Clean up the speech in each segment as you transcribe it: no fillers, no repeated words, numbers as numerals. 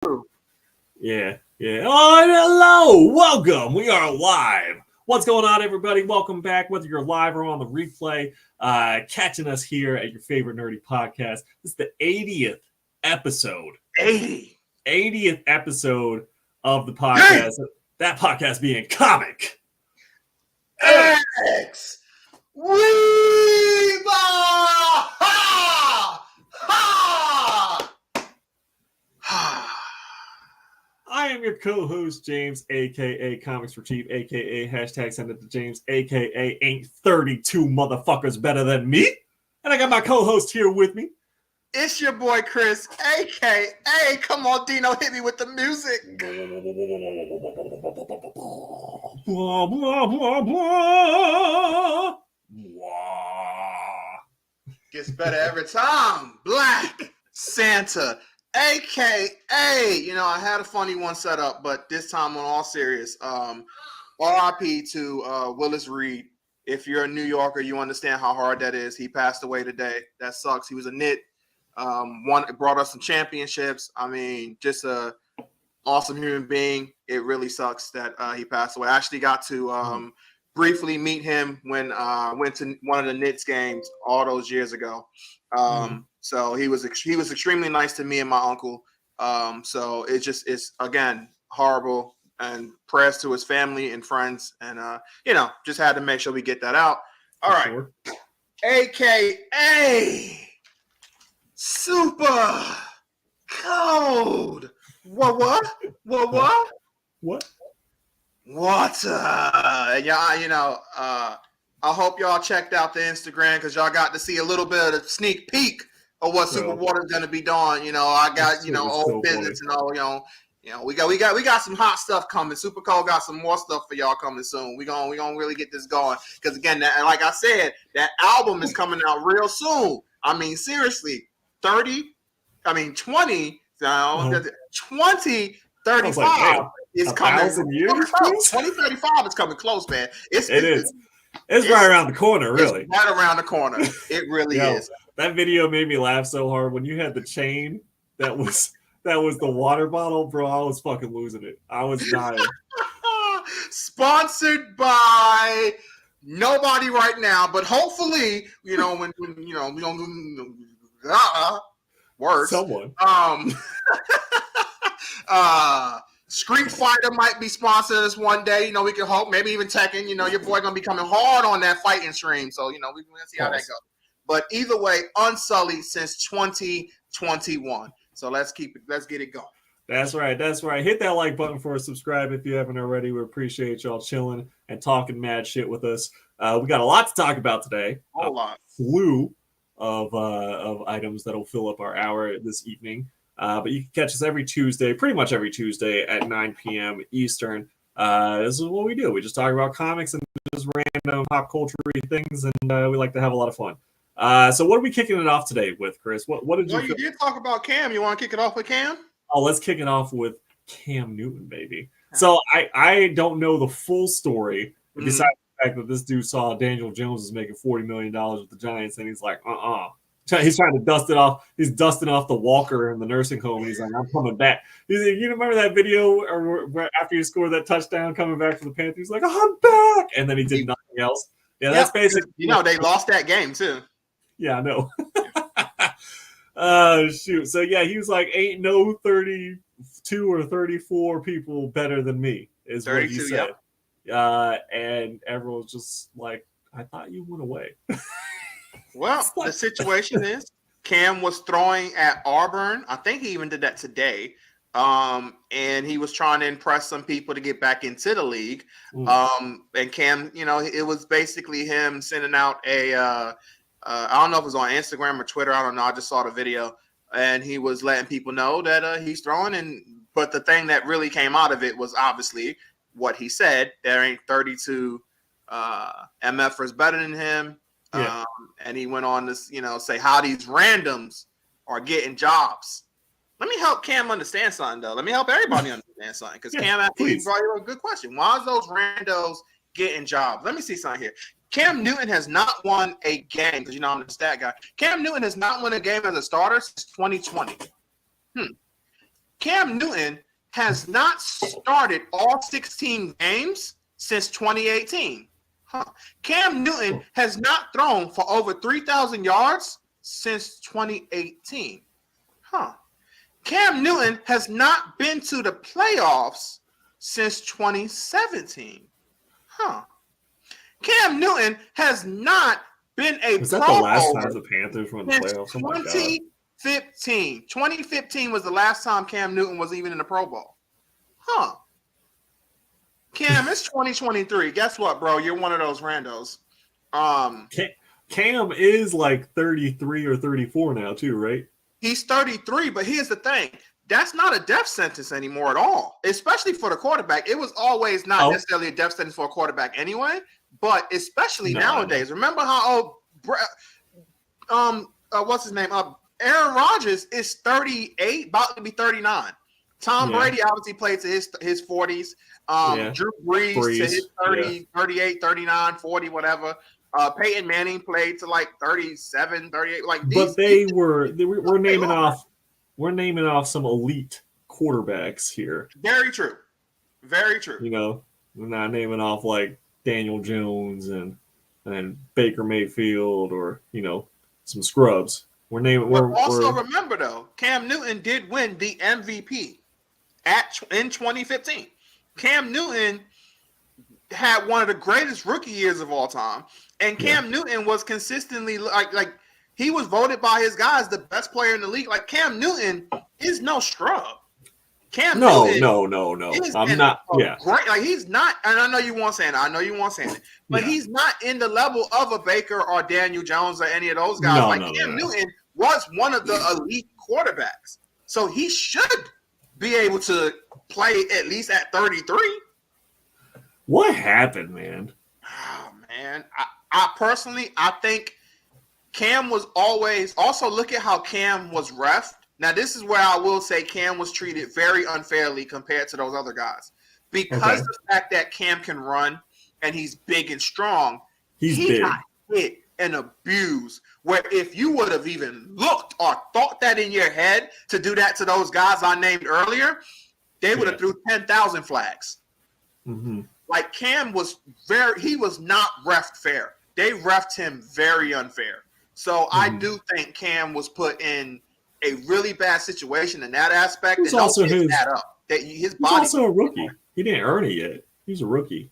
Yeah. Oh, and hello. Welcome. We are live. What's going on, everybody? Welcome back, whether you're live or on the replay, catching us here at your favorite nerdy podcast. This is the 80th episode. 80th episode of the podcast. Hey! That podcast being ComicXWeeb. I am your co-host, James, a.k.a. Comics for Cheap, a.k.a. hashtag send it to James, a.k.a. ain't 32 motherfuckers better than me. And I got my co-host here with me. It's your boy, Chris, a.k.a. Come on, Dino, hit me with the music. Blah, blah, blah, blah. Gets better every time. Black Santa. AKA, I had a funny one set up, but this time on all serious. RIP to Willis Reed. If you're a New Yorker, you understand how hard that is. He passed away today. That sucks. He was a Knit. Brought us some championships. I mean, just a awesome human being. It really sucks that he passed away. I actually got to briefly meet him when I went to one of the Knicks games all those years ago. So he was extremely nice to me and my uncle. So it's again horrible, and prayers to his family and friends, and just had to make sure we get that out. All right, sure. AKA Super Cold. What? Yeah, I hope y'all checked out the Instagram because y'all got to see a little bit of a sneak peek of what Super Water is going to be doing. I got old business and all. We got some hot stuff coming. Super Cold got some more stuff for y'all coming soon. We gonna really get this going because again, like I said, that album is coming out real soon. I mean, seriously, 20. 2035 is coming. 2035 is coming close, man. It is. It's right around the corner, really. It's right around the corner. It really is. That video made me laugh so hard when you had the chain that was the water bottle, bro. I was fucking losing it. I was dying. Sponsored by nobody right now, but hopefully, when we don't words. Someone. Street Fighter might be sponsoring us one day. We can hope. Maybe even Tekken. Your boy gonna be coming hard on that fighting stream. So we're gonna see how that goes. But either way, unsullied since 2021. So let's get it going. That's right. Hit that like button for a subscribe if you haven't already. We appreciate y'all chilling and talking mad shit with us. We got a lot to talk about today. A lot. Slew of items that'll fill up our hour this evening. But you can catch us pretty much every Tuesday at 9 p.m. Eastern. This is what we do. We just talk about comics and just random pop culture things, and we like to have a lot of fun. So what are we kicking it off today with, Chris? What did you? Well, you did talk about Cam. You want to kick it off with Cam? Oh, let's kick it off with Cam Newton, baby. So I don't know the full story, besides the fact that this dude saw Daniel Jones is making $40 million with the Giants, and he's like, He's trying to dust it off. He's dusting off the walker in the nursing home. And he's like, I'm coming back. You remember that video where after he scored that touchdown coming back for the Panthers? He's like, I'm back. And then he did nothing else. Yeah, that's basically. They lost that game too. Yeah, I know. Shoot. So, yeah, he was like, ain't no 32 or 34 people better than me, is what he said. Yeah. And everyone was just like, I thought you went away. Well, the situation is Cam was throwing at Auburn. I think he even did that today. And he was trying to impress some people to get back into the league. And Cam, it was basically him sending out I don't know if it was on Instagram or Twitter. I don't know. I just saw the video. And he was letting people know that he's throwing. But the thing that really came out of it was obviously what he said. There ain't 32 MFers better than him. Yeah. And he went on to, say how these randoms are getting jobs. Let me help Cam understand something, though. Let me help everybody understand something. Because Cam actually brought you a good question. Why is those randos getting jobs? Let me see something here. Cam Newton has not won a game, because I'm the stat guy. Cam Newton has not won a game as a starter since 2020. Cam Newton has not started all 16 games since 2018. Cam Newton has not thrown for over 3,000 yards since 2018. Cam Newton has not been to the playoffs since 2017. Cam Newton has not been a Was that the last time the Panthers won the playoffs? 2015. 2015 was the last time Cam Newton was even in the Pro Bowl. Cam, it's 2023. Guess what, bro? You're one of those randos. Cam is like 33 or 34 now, too, right? He's 33, but here's the thing. That's not a death sentence anymore at all, especially for the quarterback. It was always not necessarily a death sentence for a quarterback anyway, but especially nowadays. Remember how what's his name? Aaron Rodgers is 38, about to be 39. Tom Brady obviously played to his 40s. Drew Brees to his 30, 38, 39, 40, whatever. Peyton Manning played to like 37, 38. But we're naming off some elite quarterbacks here. Very true. Very true. You know, we're not naming off like Daniel Jones and Baker Mayfield or, you know, some scrubs. Remember though, Cam Newton did win the MVP in 2015. Cam Newton had one of the greatest rookie years of all time, and Cam Newton was consistently like he was voted by his guys the best player in the league. Like Cam Newton is no scrub. No. I'm not. Great. Like he's not. And I know you won't say it. But he's not in the level of a Baker or Daniel Jones or any of those guys. Cam Newton was one of the elite quarterbacks, so he should be able to play at least at 33. What happened, man? Oh man, I personally think Cam was always. Also, look at how Cam was reffed. Now, this is where I will say Cam was treated very unfairly compared to those other guys. Because the fact that Cam can run and he's big and strong, he got hit and abused. Where if you would have even looked or thought that in your head to do that to those guys I named earlier, they would have threw 10,000 flags. Mm-hmm. Like Cam was he was not reffed fair. They reffed him very unfair. So I do think Cam was put in a really bad situation in that aspect. He's also his body. He's also a rookie. He didn't earn it yet. He's a rookie.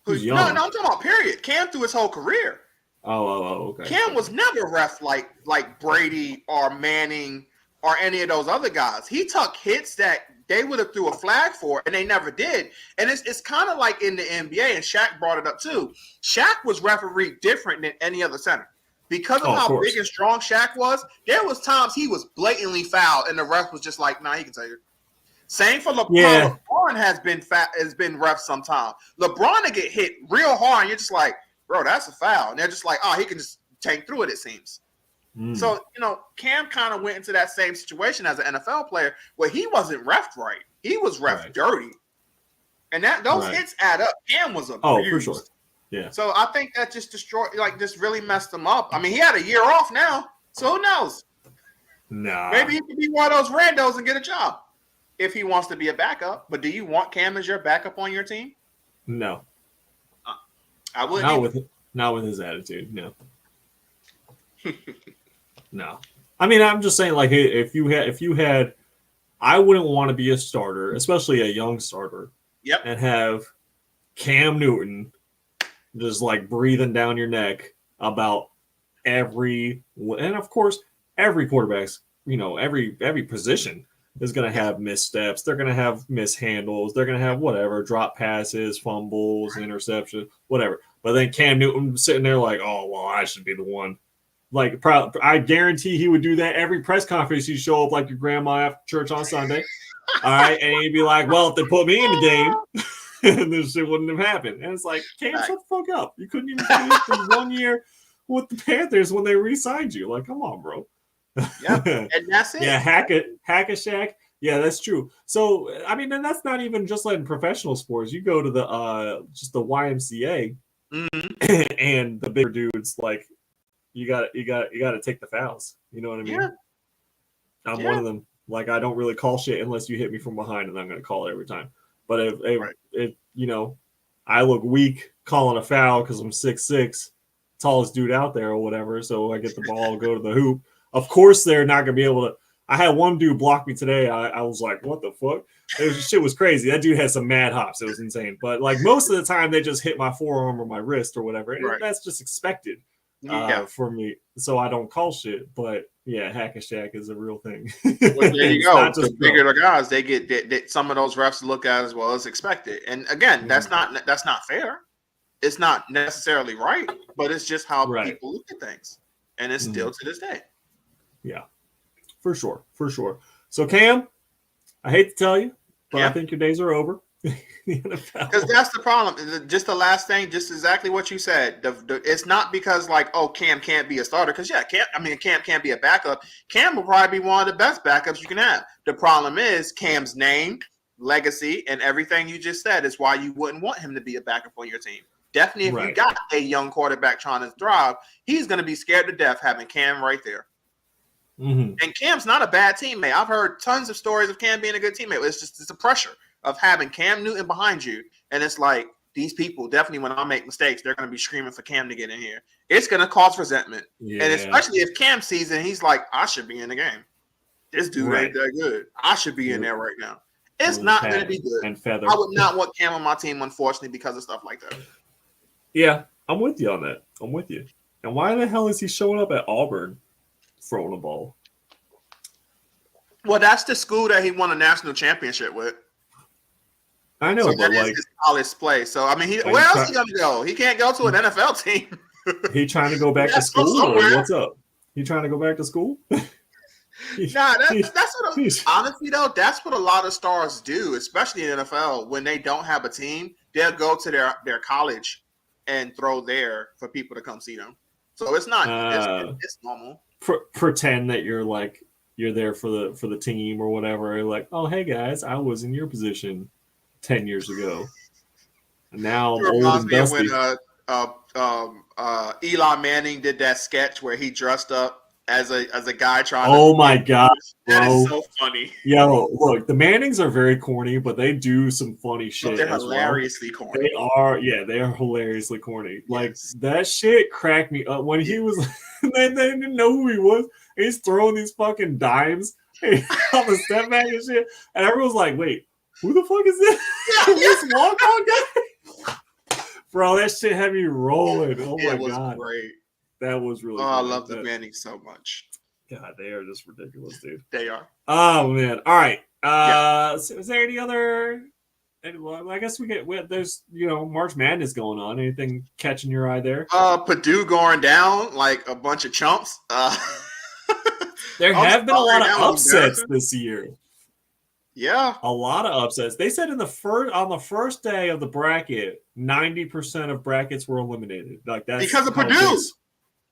He's young. No, I'm talking about period. Cam through his whole career. Okay. Cam was never ref like Brady or Manning or any of those other guys. He took hits that they would have threw a flag for, and they never did. And it's kind of like in the NBA, and Shaq brought it up too. Shaq was refereed different than any other center. Because of how big and strong Shaq was, there was times he was blatantly fouled, and the ref was just like, "Nah, he can take it." Same for LeBron. Yeah. LeBron has been ref sometime. LeBron to get hit real hard, and you're just like, "Bro, that's a foul." And they're just like, "Oh, he can just tank through it." It seems. So Cam kind of went into that same situation as an NFL player where he wasn't refed right. He was refed dirty, and those hits add up. Cam was abused. Oh, for sure. Yeah. So I think that just destroyed, just really messed him up. I mean, he had a year off now, so who knows? Nah. Maybe he could be one of those randos and get a job if he wants to be a backup. But do you want Cam as your backup on your team? No. I wouldn't. Not with his attitude. No. No. I mean, I'm just saying, like, if you had, I wouldn't want to be a starter, especially a young starter. Yep. And have Cam Newton just like breathing down your neck about and of course every quarterback's, every position is going to have missteps. They're going to have mishandles. They're going to have whatever, drop passes, fumbles, interception, whatever. But then Cam Newton sitting there like, oh, well, I should be the one. Like, I guarantee he would do that every press conference. He'd show up like your grandma after church on Sunday. All right. And he'd be like, well, if they put me in the game, and this shit wouldn't have happened. And it's like, Cam, shut the fuck up. You couldn't even finish the 1 year with the Panthers when they re-signed you. Like, come on, bro. Yeah, and that's it. Yeah, Hack-a-Shack. Yeah, that's true. So, I mean, and that's not even just like in professional sports. You go to the just the YMCA, and the bigger dudes, like, you got to take the fouls. You know what I mean? Yeah. I'm one of them. Like I don't really call shit unless you hit me from behind, and I'm going to call it every time. But if you know, I look weak calling a foul because I'm 6'6", tallest dude out there or whatever, so I get the ball, go to the hoop. Of course, they're not going to be able to. I had one dude block me today. I was like, what the fuck? Shit was crazy. That dude had some mad hops. It was insane. But like most of the time, they just hit my forearm or my wrist or whatever. And that's just expected for me. So I don't call shit. But yeah, hack and shack is a real thing. Well, there you go. The bigger the guys, they get some of those refs to look at as well as expected. And again, that's not fair. It's not necessarily right, but it's just how people look at things. And it's still to this day. Yeah. For sure. So, Cam, I hate to tell you, but I think your days are over. Because that's the problem. Just the last thing, just exactly what you said. It's not because like, oh, Cam can't be a starter. Because Cam can't be a backup. Cam will probably be one of the best backups you can have. The problem is Cam's name, legacy, and everything you just said is why you wouldn't want him to be a backup on your team. Definitely, if you got a young quarterback trying to thrive, he's going to be scared to death having Cam right there. Mm-hmm. And Cam's not a bad teammate. I've heard tons of stories of Cam being a good teammate. It's the pressure of having Cam Newton behind you. And it's like, these people, definitely when I make mistakes, they're going to be screaming for Cam to get in here. It's going to cause resentment. Yeah. And especially if Cam sees it, he's like, I should be in the game. This dude ain't that good. I should be in there right now. It's not going to be good. And feather. I would not want Cam on my team, unfortunately, because of stuff like that. Yeah, I'm with you on that. I'm with you. And why the hell is he showing up at Auburn throwing a ball? Well, that's the school that he won a national championship with. I know, so but like his college play. So I mean, where else is he gonna go? He can't go to an NFL team. He trying to go back to school, or what's up? He trying to go back to school? That's what honestly though, that's what a lot of stars do, especially in NFL. When they don't have a team, they'll go to their college and throw there for people to come see them. So it's not it's normal. Pretend that you're there for the team or whatever. Like, oh hey guys, I was in your position 10 years ago. And now I'm old and dusty. When Eli Manning did that sketch where he dressed up as a guy trying to my god, that is so funny. Yo, look, the Mannings are very corny, but they do some funny shit. But they're hilariously corny. They are hilariously corny. Like that shit cracked me up when he was they didn't know who he was. He's throwing these fucking dimes on the step back and shit. And everyone's like, wait, who the fuck is this? This walk-on guy? Bro, that shit had me rolling. Oh my god. Great. That was really good. I love the Mannings so much. God, they are just ridiculous, dude. They are. Oh man. All right. Is there any other I guess there's March Madness going on. Anything catching your eye there? Purdue going down like a bunch of chumps. There have been a lot of upsets this year. Yeah, a lot of upsets. They said on the first day of the bracket, 90% of brackets were eliminated. Like that's because of Purdue.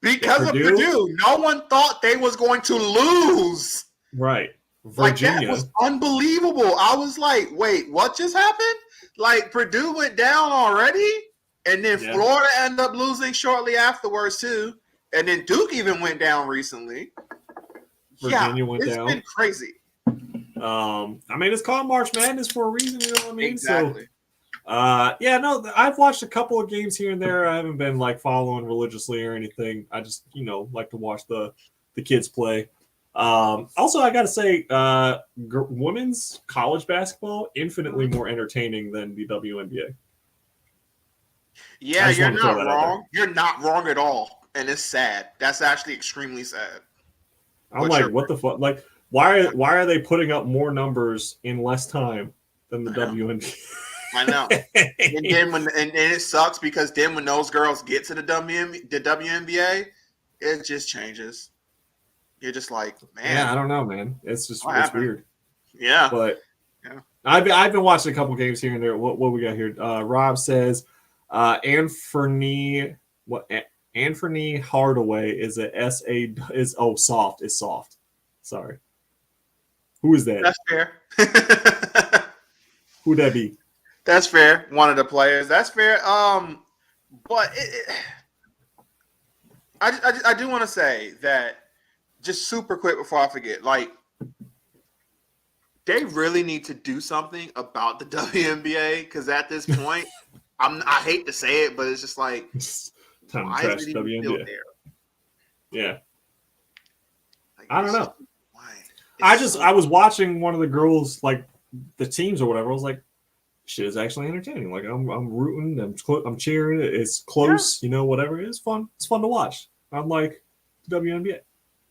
Because of Purdue, no one thought they was going to lose. Right, Virginia. Like that was unbelievable. I was like, wait, what just happened? Like Purdue went down already, and then Florida ended up losing shortly afterwards too, and then Duke even went down recently. Virginia went down. It's been crazy. I mean, it's called March Madness for a reason, you know what I mean? Exactly. So, I've watched a couple of games here and there. I haven't been like following religiously or anything. I just, like to watch the kids play. Also, I got to say, women's college basketball infinitely more entertaining than the WNBA. Yeah, you're not wrong. You're not wrong at all, and it's sad. That's actually extremely sad. I'm like, what the fuck? Like, why are they putting up more numbers in less time than the WNBA? I know. And then and it sucks because then when those girls get to the WNBA, it just changes. You're just like, man. Yeah, I don't know, man. It's just weird. Yeah. But I've been watching a couple games here and there. What we got here? Rob says Anthony Hardaway is soft. Is soft. Sorry. Who is that? That's fair. Who'd that be? That's fair. One of the players. That's fair. But I do want to say that just super quick before I forget. Like They really need to do something about the WNBA because at this point, I hate to say it, but it's just like, Time why to is trash it even WNBA. still there? Yeah, Like, I don't know. Why? I was watching one of the girls, like the teams or whatever. I was like, shit is actually entertaining. Like I'm rooting, I'm cheering. It's close, whatever. It's fun. It's fun to watch. I'm like WNBA.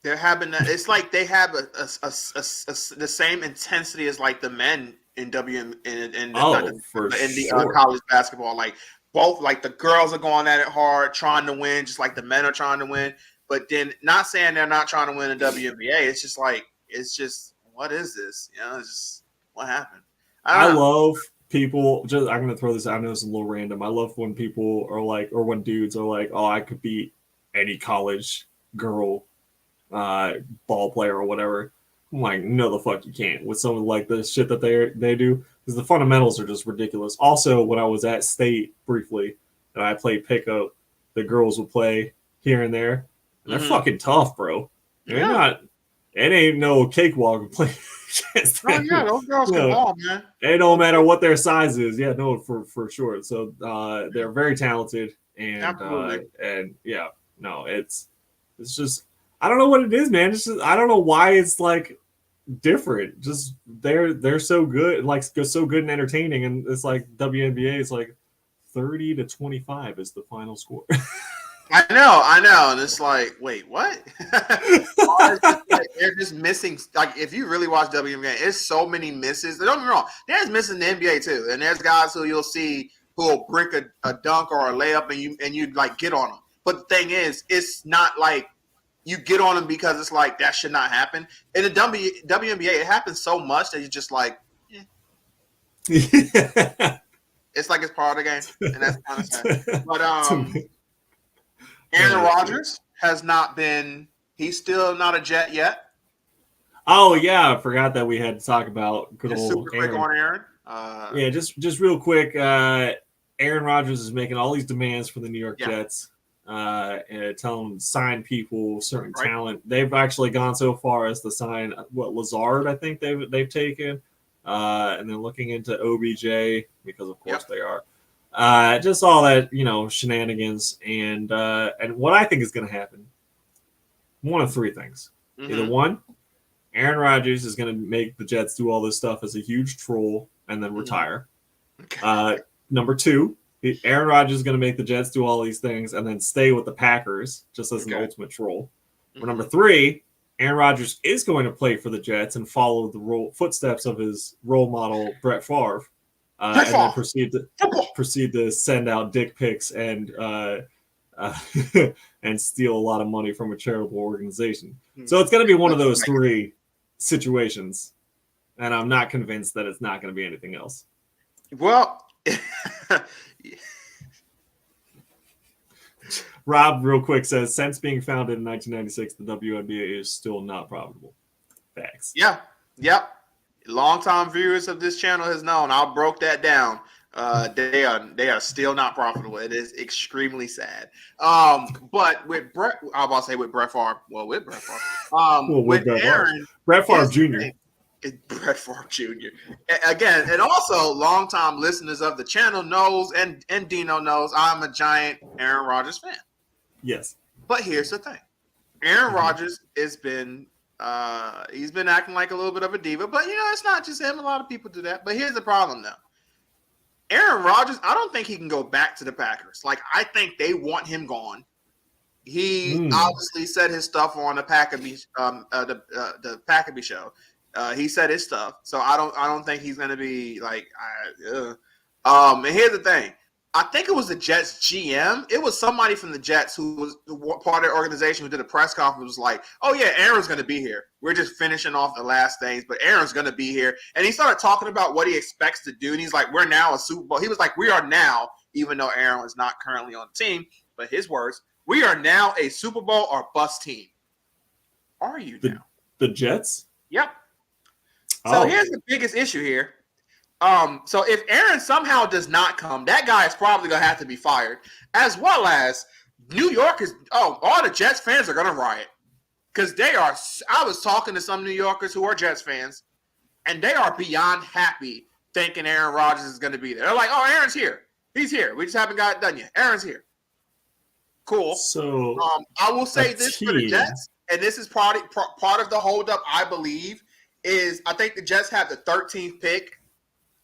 They're having that. It's like they have the same intensity as like the men in college basketball. Like both, like the girls are going at it hard, trying to win, just like the men are trying to win. But then, not saying they're not trying to win in WNBA. It's just like what is this? It's just what happened. I love people. I'm gonna throw this out. I know it's a little random. I love when people are like, or when dudes are like, "Oh, I could beat any college girl ball player or whatever." I'm like, no, the fuck you can't. With some of like the shit that they do, because the fundamentals are just ridiculous. Also, when I was at state briefly and I played pickup, the girls would play here and there, and they're fucking tough, bro. It ain't no cakewalk playing against them. Oh yeah, those girls can ball, man. It don't matter what their size is. Yeah, no, for sure. So they're very talented, and yeah, no, it's just, I don't know what it is, man. It's just, I don't know why it's like different. Just they're so good, like so good and entertaining, and it's like WNBA is like 30-25 is the final score. I know, and it's like, wait, what? They're just missing. Like, if you really watch WNBA, it's so many misses. Don't get me wrong, there's missing the NBA too, and there's guys who you'll see who will brick a dunk or a layup, and you like get on them. But the thing is, it's not like you get on them because it's like that should not happen. In the WNBA, it happens so much that you're just like, it's like it's part of the game, and that's kind of sad. But Aaron Rodgers has not been. He's still not a Jet yet. Oh yeah, I forgot that we had to talk about good old super quick on Aaron. Yeah, just real quick. Aaron Rodgers is making all these demands for the New York Jets. And telling them to sign people, certain talent. They've actually gone so far as to sign Lazard. I think they've taken, and then looking into OBJ because of course they are. Just all that shenanigans, and what I think is going to happen. One of three things. Either one, Aaron Rodgers is going to make the Jets do all this stuff as a huge troll and then retire. Number two, Aaron Rodgers is going to make the Jets do all these things and then stay with the Packers just as an ultimate troll. Or number three, Aaron Rodgers is going to play for the Jets and follow the footsteps of his role model, Brett Favre, and then proceed to send out dick pics and and steal a lot of money from a charitable organization. So it's going to be one of those three situations, and I'm not convinced that it's not going to be anything else. Well, Rob, real quick, says, since being founded in 1996, the WNBA is still not profitable. Facts. Yeah. Yep. Longtime viewers of this channel has known. I broke that down. They are still not profitable. It is extremely sad. But with Brett, I was about to say with Brett Favre. Well, with Brett Favre. With Aaron, Brett Favre Jr. Brett Favre Jr. Again, and also longtime listeners of the channel knows, and Dino knows, I'm a giant Aaron Rodgers fan. Yes. But here's the thing. Aaron Rodgers has been he's been acting like a little bit of a diva, but it's not just him. A lot of people do that. But here's the problem though. Aaron Rodgers, I don't think he can go back to the Packers. Like, I think they want him gone. He obviously said his stuff on the Packaby the Packaby show. He said his stuff, so I don't think he's gonna be like. And here's the thing. I think it was the Jets GM. It was somebody from the Jets who was part of their organization who did a press conference. Was like, "Oh yeah, Aaron's going to be here. We're just finishing off the last things, but Aaron's going to be here." And he started talking about what he expects to do. And he's like, "We're now a Super Bowl." He was like, "We are now," even though Aaron was not currently on the team, but his words, "We are now a Super Bowl or bust team." Are you now? The Jets? Yep. So here's the biggest issue here. So if Aaron somehow does not come, that guy is probably gonna have to be fired, as well as New Yorkers. All the Jets fans are gonna riot because they are. I was talking to some New Yorkers who are Jets fans, and they are beyond happy thinking Aaron Rodgers is going to be there. They're like, oh, Aaron's here. He's here. We just haven't got it done yet. Aaron's here. Cool. So I will say this for the Jets, and this is part of the holdup, I believe, is I think the Jets have the 13th pick,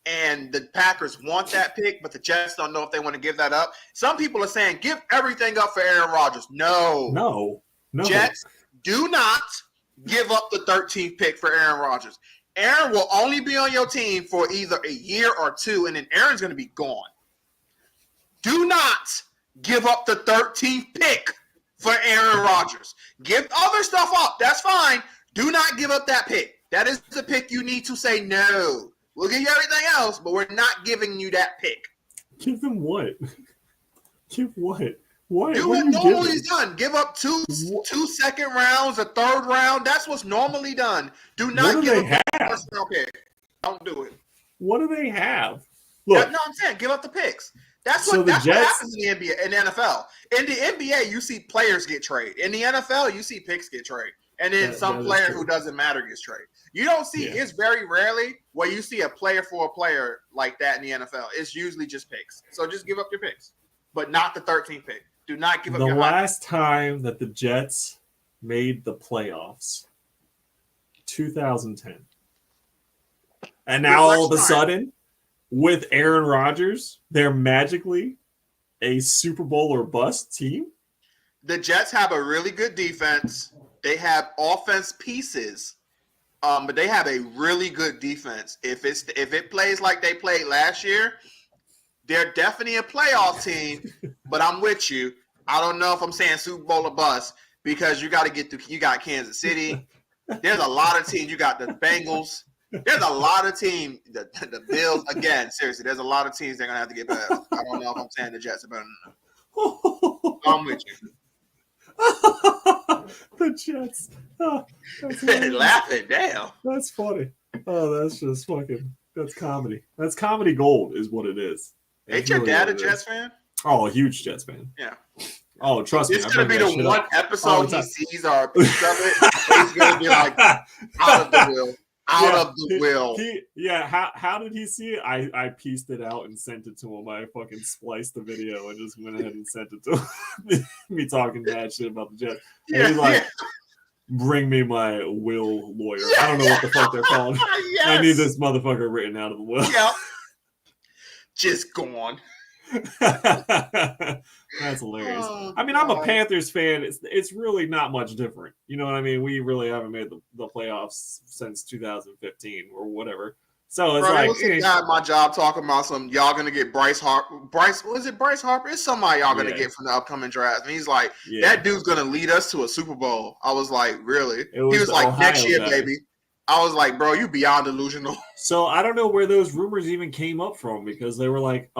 and the Packers want that pick, but the Jets don't know if they want to give that up. Some people are saying, give everything up for Aaron Rodgers. No. Jets, do not give up the 13th pick for Aaron Rodgers. Aaron will only be on your team for either a year or two, and then Aaron's going to be gone. Do not give up the 13th pick for Aaron Rodgers. Give other stuff up. That's fine. Do not give up that pick. That is the pick you need to say no. We'll give you everything else, but we're not giving you that pick. Give them what? Give what? What? Do what normally is done. Give up two second rounds, a third round. That's what's normally done. Do not give up the first round pick. Don't do it. What do they have? Look, no, I'm saying give up the picks. That's what happens in the NBA and the NFL. In the NBA, you see players get traded. In the NFL, you see picks get traded. And then some player who doesn't matter gets traded. You don't see it's very rarely where you see a player for a player like that in the NFL. It's usually just picks. So just give up your picks, but not the 13th pick. Do not give up your The last time that the Jets made the playoffs, 2010. And now all of a sudden, with Aaron Rodgers, they're magically a Super Bowl or bust team. The Jets have a really good defense. They have offense pieces, but they have a really good defense. If it plays like they played last year, they're definitely a playoff team. But I'm with you. I don't know if I'm saying Super Bowl or bust because you got to get through. You got Kansas City. There's a lot of teams. You got the Bengals. There's a lot of teams. The Bills, again, seriously, there's a lot of teams they're going to have to get better. I don't know if I'm saying the Jets are better than them. I'm with you. The Jets. Oh, laughing, damn. That's funny. Oh, that's just that's comedy. That's comedy gold is what it is. Ain't your dad a Jets fan? Oh, a huge Jets fan. Yeah. Oh, trust me. It's going to be the one episode he sees or a piece of it. He's going to be like, out of the will. Out of the will. How did he see it? I pieced it out and sent it to him. I fucking spliced the video and just went ahead and sent it to him. Me talking bad shit about the Jets. And he's like, bring me my will lawyer. I don't know what the fuck they're called. Yes. I need this motherfucker written out of the will. Yeah. Just gone. That's hilarious. I mean, I'm a Panthers fan. It's really not much different. You know what I mean? We really haven't made the playoffs since 2015 or whatever. So it's like, a guy at my job talking about y'all gonna get Bryce Harper. Was it Bryce Harper? It's somebody y'all gonna get from the upcoming draft. And he's like, that dude's gonna lead us to a Super Bowl. I was like, really? He was like, Ohio next year, baby. I was like, bro, you beyond delusional. So I don't know where those rumors even came up from because they were like,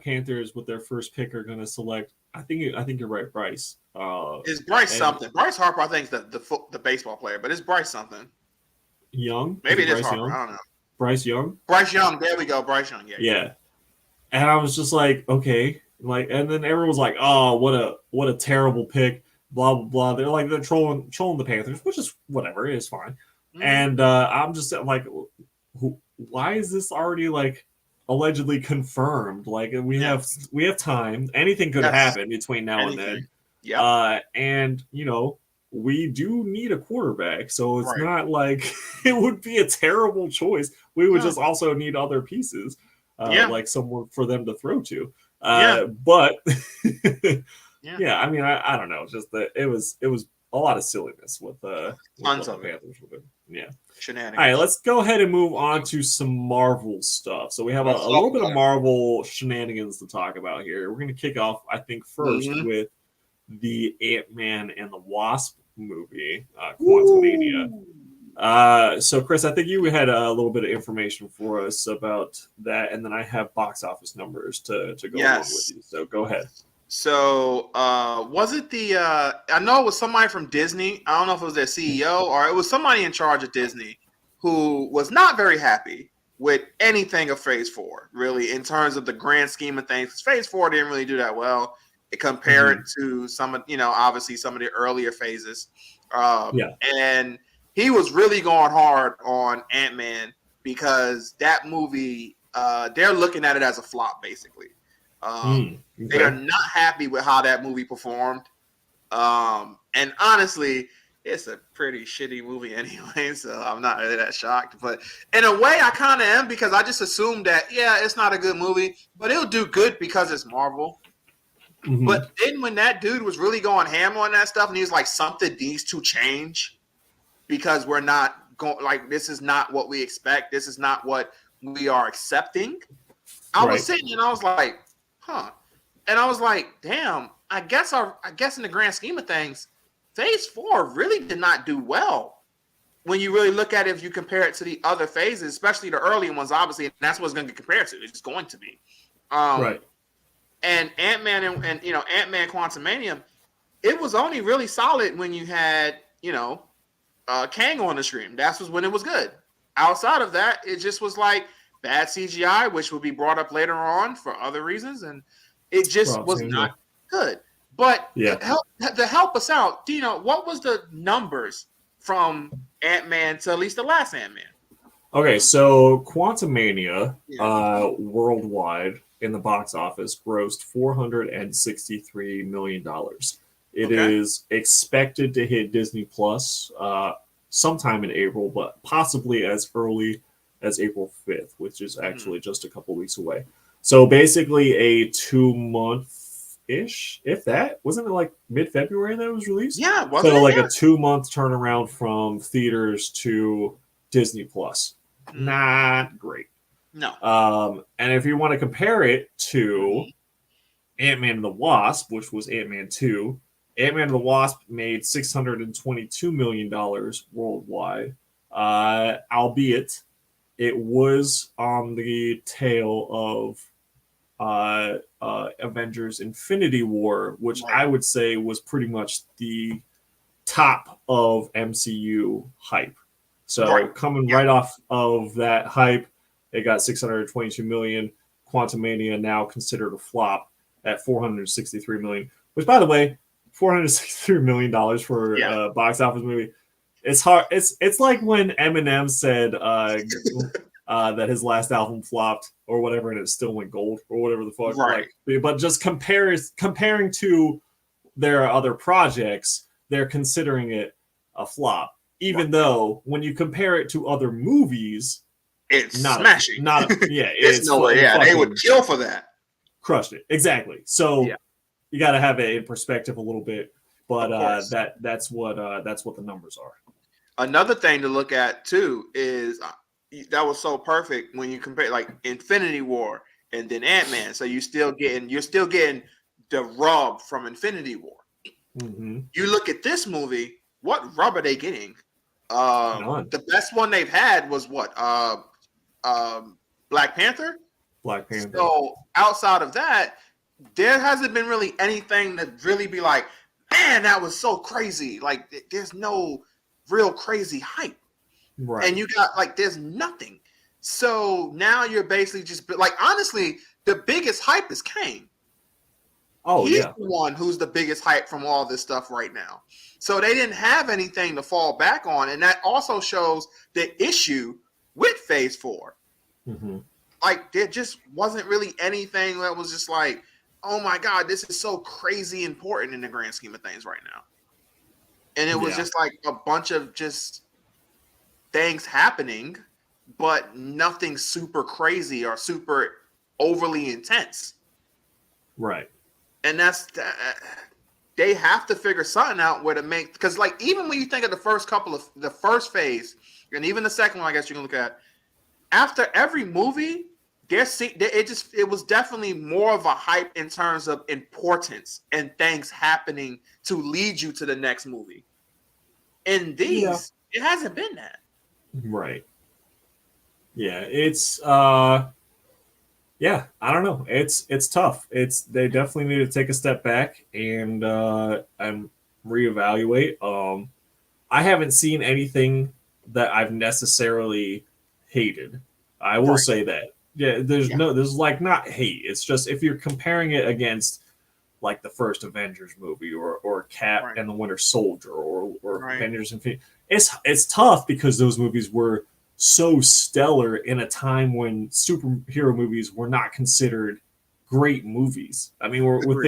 Panthers with their first pick are going to select. I think you're right, Bryce. It's Bryce something. Bryce Harper, I think, is the baseball player, but it's Bryce something. Young? Maybe it is Harper. Young? I don't know. Bryce Young? Bryce Young. There we go. Bryce Young. Yeah. And I was just like, okay, and then everyone was like, oh, what a terrible pick. Blah blah blah. They're trolling the Panthers, which is whatever. It is fine. Mm-hmm. And I'm just like, why is this already allegedly confirmed? We have time. Anything could happen between now and then. Yeah. And we do need a quarterback, so it's not like it would be a terrible choice. We would just also need other pieces, like someone for them to throw to. But. Yeah, I mean, I don't know. Just that it was a lot of silliness with tons of Panthers. Yeah, shenanigans. All right, let's go ahead and move on to some Marvel stuff. So we have a little bit of Marvel shenanigans to talk about here. We're going to kick off, I think, first with the Ant-Man and the Wasp movie, Quantumania. So, Chris, I think you had a little bit of information for us about that, and then I have box office numbers to go along with you. So go ahead. So, was it I know it was somebody from Disney. I don't know if it was their CEO or it was somebody in charge of Disney who was not very happy with anything of Phase 4, really, in terms of the grand scheme of things. Phase 4 didn't really do that well. It compared to some of, obviously some of the earlier phases. And he was really going hard on Ant-Man because that movie, they're looking at it as a flop, basically. Okay. They are not happy with how that movie performed. And honestly, it's a pretty shitty movie anyway, so I'm not really that shocked. But in a way, I kind of am because I just assumed that, yeah, it's not a good movie, but it'll do good because it's Marvel. Mm-hmm. But then when that dude was really going ham on that stuff, and he was like, something needs to change because we're not going, like, this is not what we expect. This is not what we are accepting. I was sitting and I was like, huh. And I was like, damn, I guess in the grand scheme of things, Phase 4 really did not do well. When you really look at it, if you compare it to the other phases, especially the early ones, obviously, and that's what it's going to get compared to. It's going to be. Right. And Ant-Man and Ant-Man Quantumania, it was only really solid when you had, Kang on the stream. That was when it was good. Outside of that, it just was like bad CGI, which will be brought up later on for other reasons, and it just was not good. But to help us out, Dino, what was the numbers from Ant-Man to at least the last Ant-Man? Okay, so Quantumania worldwide in the box office grossed $463 million. It is expected to hit Disney Plus sometime in April, but possibly as early as April 5th, which is actually just a couple weeks away. So basically a 2-month-ish, if that. Wasn't it like mid-February that it was released? Yeah, so like a 2-month turnaround from theaters to Disney Plus. Not great. No. And if you want to compare it to Ant-Man and the Wasp, which was Ant-Man 2, Ant-Man and the Wasp made $622 million worldwide, albeit it was on the tail of Avengers Infinity War, which I would say was pretty much the top of MCU hype. So coming right off of that hype, it got 622 million. Quantumania now considered a flop at 463 million, which, by the way, $463 million for a box office movie. It's hard. It's like when Eminem said that his last album flopped or whatever, and it still went gold or whatever the fuck. Right. Like, but just comparing to their other projects, they're considering it a flop. Even though when you compare it to other movies, it's smashing. It's no way. Yeah, they would kill for that. Crushed it. Exactly. So you got to have it in perspective a little bit, but that's what the numbers are. Another thing to look at too is that was so perfect when you compare like Infinity War and then Ant-Man. So you're still getting the rub from Infinity War. Mm-hmm. You look at this movie. What rub are they getting? The best one they've had was what? Black Panther. Black Panther. So outside of that, there hasn't been really anything that really be like, man, that was so crazy. Like, there's no real crazy hype. Right. And you got like, there's nothing. So now you're basically just like, honestly, the biggest hype is Kang. Oh, He's the one who's the biggest hype from all this stuff right now. So they didn't have anything to fall back on. And that also shows the issue with Phase 4. Mm-hmm. Like, there just wasn't really anything that was just like, oh my God, this is so crazy important in the grand scheme of things right now. And it was just like a bunch of just things happening, but nothing super crazy or super overly intense. Right. And that's they have to figure something out where to make, because like even when you think of the first phase and even the second one, I guess you can look at after every movie, it was definitely more of a hype in terms of importance and things happening to lead you to the next movie. In these, it hasn't been that. Right. Yeah, it's I don't know. It's tough. They definitely need to take a step back and reevaluate. I haven't seen anything that I've necessarily hated. I will say that. Yeah, there's like not hate. It's just if you're comparing it against like the first Avengers movie or Cap and the Winter Soldier or Avengers Infinity, it's tough because those movies were so stellar in a time when superhero movies were not considered great movies. I mean, we're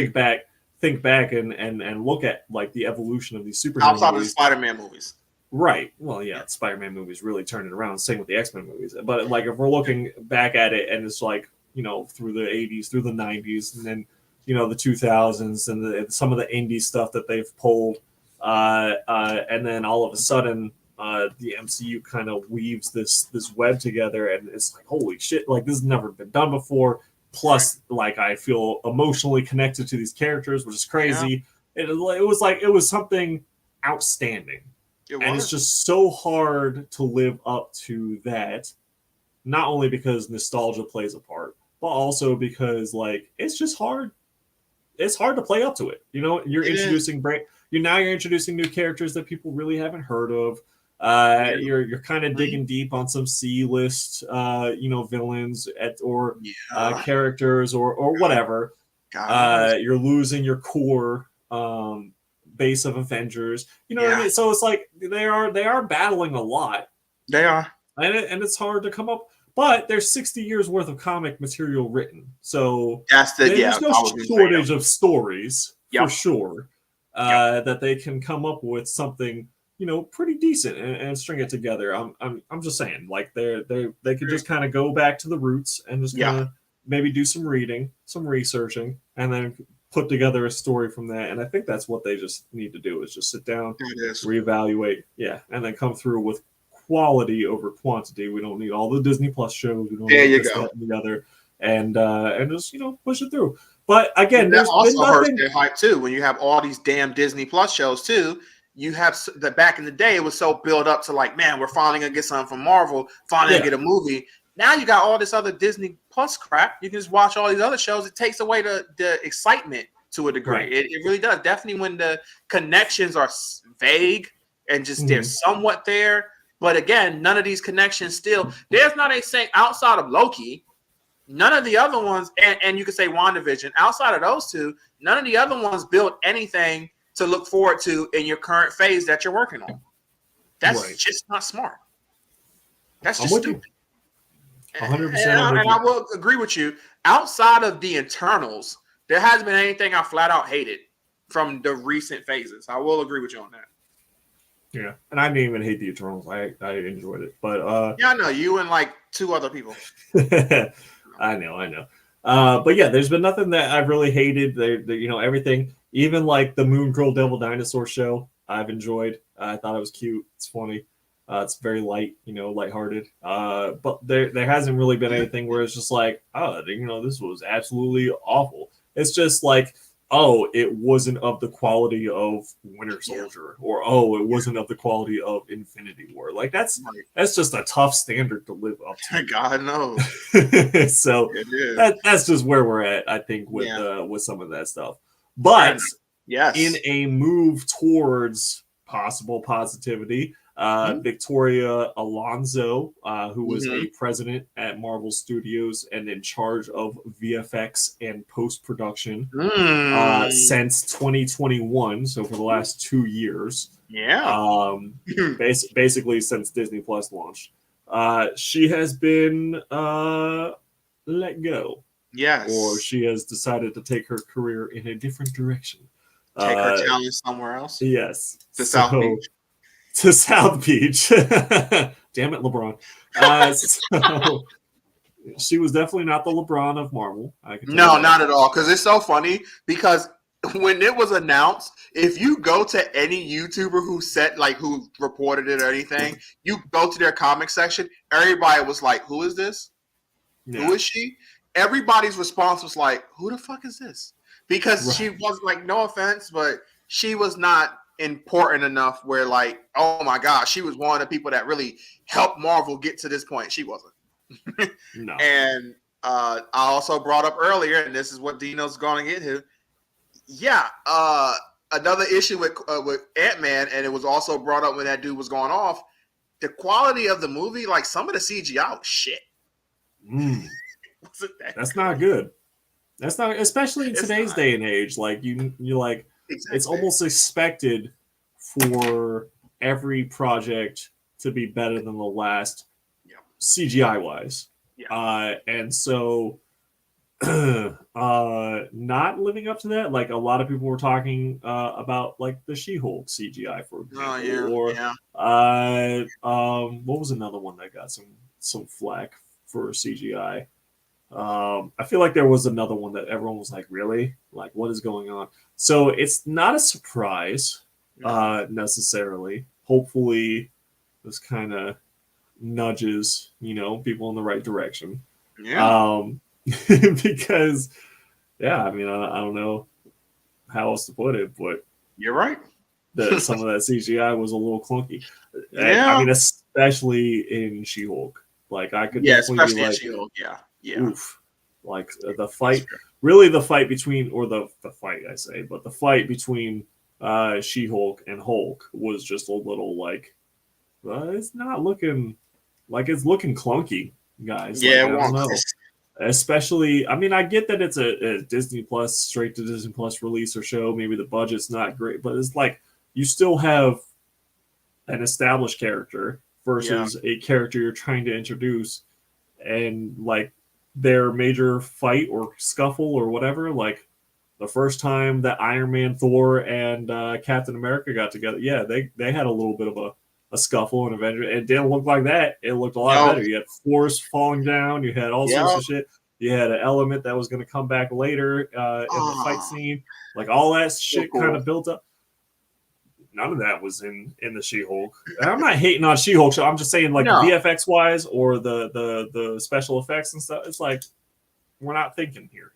think back and look at like the evolution of these superhero outside movies. of the Spider-Man movies. Right. Well, yeah, Spider-Man movies really turned it around. Same with the X-Men movies. But like, if we're looking back at it, and it's like, you know, through the '80s, through the '90s, and then, you know, the 2000s, and some of the indie stuff that they've pulled, and then all of a sudden, the MCU kind of weaves this web together, and it's like, holy shit! Like, this has never been done before. Plus, like, I feel emotionally connected to these characters, which is crazy. Yeah. It was something outstanding. And it's just so hard to live up to that, not only because nostalgia plays a part, but also because like it's just hard. It's hard to play up to it. You know, you're introducing new characters that people really haven't heard of. You're kind of digging deep on some C-list, villains or characters or whatever. You're losing your core. Base of Avengers, you know what I mean? So it's like they are battling a lot. They are, and it's hard to come up. But there's 60 years worth of comic material written, so there's no shortage of stories for sure. That they can come up with something, you know, pretty decent and string it together. I'm just saying, like they could just kind of go back to the roots and just kind of maybe do some reading, some researching, and then put together a story from that. And I think that's what they just need to do, is just sit down, reevaluate, and then come through with quality over quantity. We don't need all the Disney Plus shows. We don't need this, that, and the other, and just, you know, push it through. But again, that also hurts their hype too. When you have all these damn Disney Plus shows too, you have the back in the day it was so built up to like, man, we're finally gonna get something from Marvel, finally gonna get a movie. Now you got all this other Disney Plus crap. You can just watch all these other shows. It takes away the excitement to a degree. Right. It really does. Definitely when the connections are vague and just they're somewhat there. But again, none of these connections still. There's not a saying outside of Loki. None of the other ones, and you could say WandaVision, outside of those two, none of the other ones build anything to look forward to in your current phase that you're working on. That's just not smart. That's just stupid. 100%. And I will agree with you. Outside of the internals, there hasn't been anything I flat out hated from the recent phases. I will agree with you on that. Yeah, and I didn't even hate the Eternals. I enjoyed it, but I know you and like two other people. I know. But yeah, there's been nothing that I've really hated. You know, everything, even like the Moon Girl Devil Dinosaur show, I've enjoyed. I thought it was cute. It's funny. It's very light, you know, lighthearted. But there hasn't really been anything where it's just like, oh, you know, this was absolutely awful. It's just like, oh, it wasn't of the quality of Winter Soldier, or oh, it wasn't of the quality of Infinity War. Like that's just a tough standard to live up to. God knows. So that's just where we're at, I think, with some of that stuff. But in a move towards possible positivity, Victoria Alonso, who was a president at Marvel Studios and in charge of VFX and post-production since 2021, so for the last 2 years. Basically since Disney Plus launched. She has been let go. Yes. Or she has decided to take her career in a different direction. Take her talent somewhere else? Yes. To South Beach. To South Beach. Damn it, LeBron. So she was definitely not the LeBron of Marvel. No, not at all. Because it's so funny. Because when it was announced, if you go to any YouTuber who reported it or anything, you go to their comic section, everybody was like, who is this? Who is she? Everybody's response was like, who the fuck is this? Because she was like, no offense, but she was not important enough where like, oh my gosh, she was one of the people that really helped Marvel get to this point. She wasn't. No. And I also brought up earlier, and this is what Dino's going to get to. Yeah, another issue with Ant-Man, and it was also brought up when that dude was going off. The quality of the movie, like some of the CGI was shit. That's not good. That's not, especially in today's day and age. Like you like, it's almost expected for every project to be better than the last, Yep. CGI wise. Yeah. And so not living up to that. Like a lot of people were talking about like the She-Hulk CGI, for example, or what was another one that got some flack for CGI? I feel like there was another one that everyone was like, really? Like, what is going on? So it's not a surprise necessarily. Hopefully this kind of nudges, people in the right direction. Yeah. Because I mean, I don't know how else to put it, but you're right. Some of that CGI was a little clunky. Yeah. I mean, especially in She-Hulk. Like, I could definitely be like, She-Hulk. Yeah. Oof. Like the fight, really the fight between, or the fight I say, but the fight between She-Hulk and Hulk was just a little like, it's not looking like it's looking clunky, guys. Yeah, like, I don't know. Especially, I mean, I get that it's a Disney Plus, straight to Disney Plus release or show. Maybe the budget's not great, but it's like you still have an established character versus a character you're trying to introduce, and like their major fight or scuffle or whatever. Like the first time that Iron Man, Thor, and Captain America got together, they had a little bit of a scuffle and Avenger. It didn't look like that. It looked a lot better. You had force falling down. You had all sorts of shit. You had an element that was going to come back later in the fight scene. Like all that shit kind of built up. None of that was in the She-Hulk. I'm not hating on She-Hulk. So I'm just saying, like VFX wise or the special effects and stuff. It's like we're not thinking here.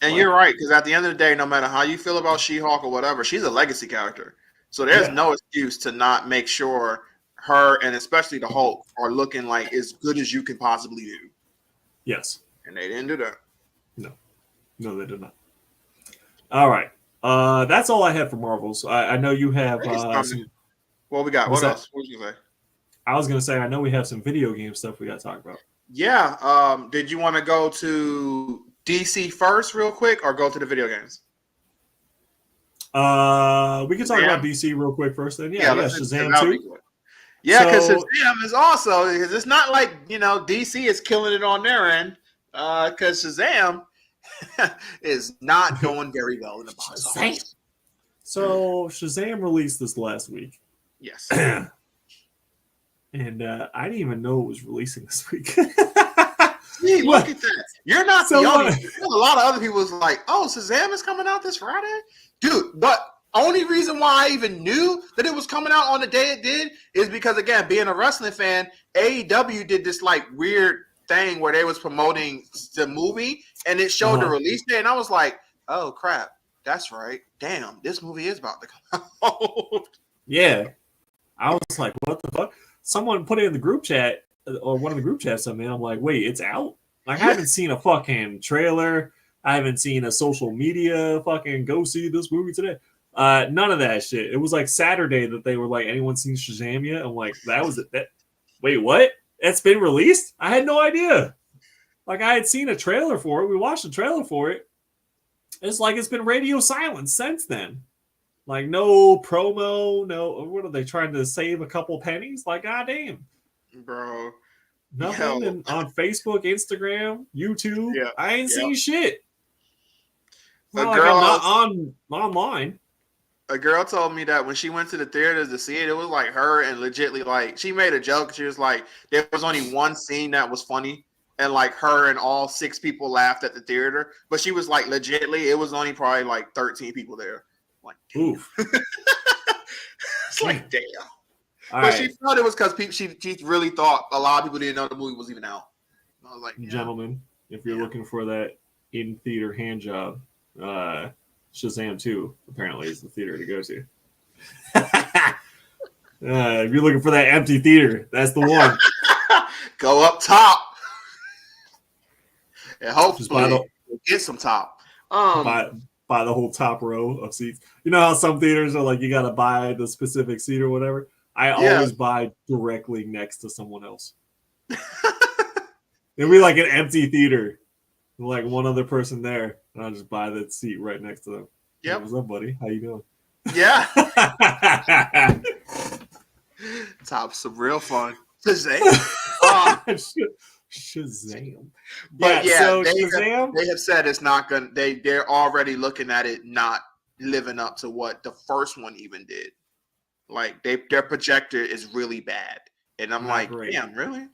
You're right, because at the end of the day, no matter how you feel about She-Hulk or whatever, she's a legacy character. So there's no excuse to not make sure her and especially the Hulk are looking like as good as you can possibly do. Yes. And they didn't do that. No, they did not. All right. That's all I had for Marvels. I know you have some... What we got? What else? What was you going to say? I was going to say, I know we have some video game stuff we got to talk about. Yeah. Did you want to go to DC first real quick or go to the video games? We can talk about DC real quick first then. Yeah, Shazam 2. Yeah, because Shazam is also, because it's not like, DC is killing it on their end, because Shazam is not going very well in the box office. So Shazam released this last week. Yes. And I didn't even know it was releasing this week. See, look at that. You're not the only. A lot of other people was like, "Oh, Shazam is coming out this Friday, dude." But only reason why I even knew that it was coming out on the day it did is because, again, being a wrestling fan, AEW did this like weird thing where they was promoting the movie and it showed the release date, and I was like, "Oh crap, that's right. Damn, this movie is about to come out." Yeah, I was like, "What the fuck?" Someone put it in the group chat. Or one of the group chats I'm in, I'm like, wait, it's out? Like, I haven't seen a fucking trailer. I haven't seen a social media fucking go see this movie today. None of that shit. It was like Saturday that they were like, anyone seen Shazam yet? I'm like, that was it. Wait, what? It's been released? I had no idea. Like, I had seen a trailer for it. We watched the trailer for it. It's like it's been radio silence since then. Like, no promo, no. What are they trying to save a couple pennies? Like, goddamn. Bro, nothing on Facebook, Instagram, YouTube. I ain't seen shit. It's not like I'm not online. A girl told me that when she went to the theaters to see it, it was like her and legitly like she made a joke. She was like, there was only one scene that was funny, and like her and all 6 people laughed at the theater. But she was like, legitly, it was only probably like 13 people there. Like, oof. It's like, damn. But she thought it was because she really thought a lot of people didn't know the movie was even out. I was like, gentlemen, if you're looking for that in theater hand job, Shazam 2 apparently is the theater to go to. If you're looking for that empty theater, that's the one. Go up top, and hopefully we'll get some top. Buy the whole top row of seats. You know how some theaters are like you got to buy the specific seat or whatever. I always buy directly next to someone else. It'll be like an empty theater, like one other person there, and I'll just buy that seat right next to them. Yeah. What's up, buddy? How you doing? Yeah. Top some real fun. Shazam. Shazam. But so Shazam. They have said it's not gonna. They're already looking at it not living up to what the first one even did. Like their projector is really bad, and I'm like, great. Damn, really?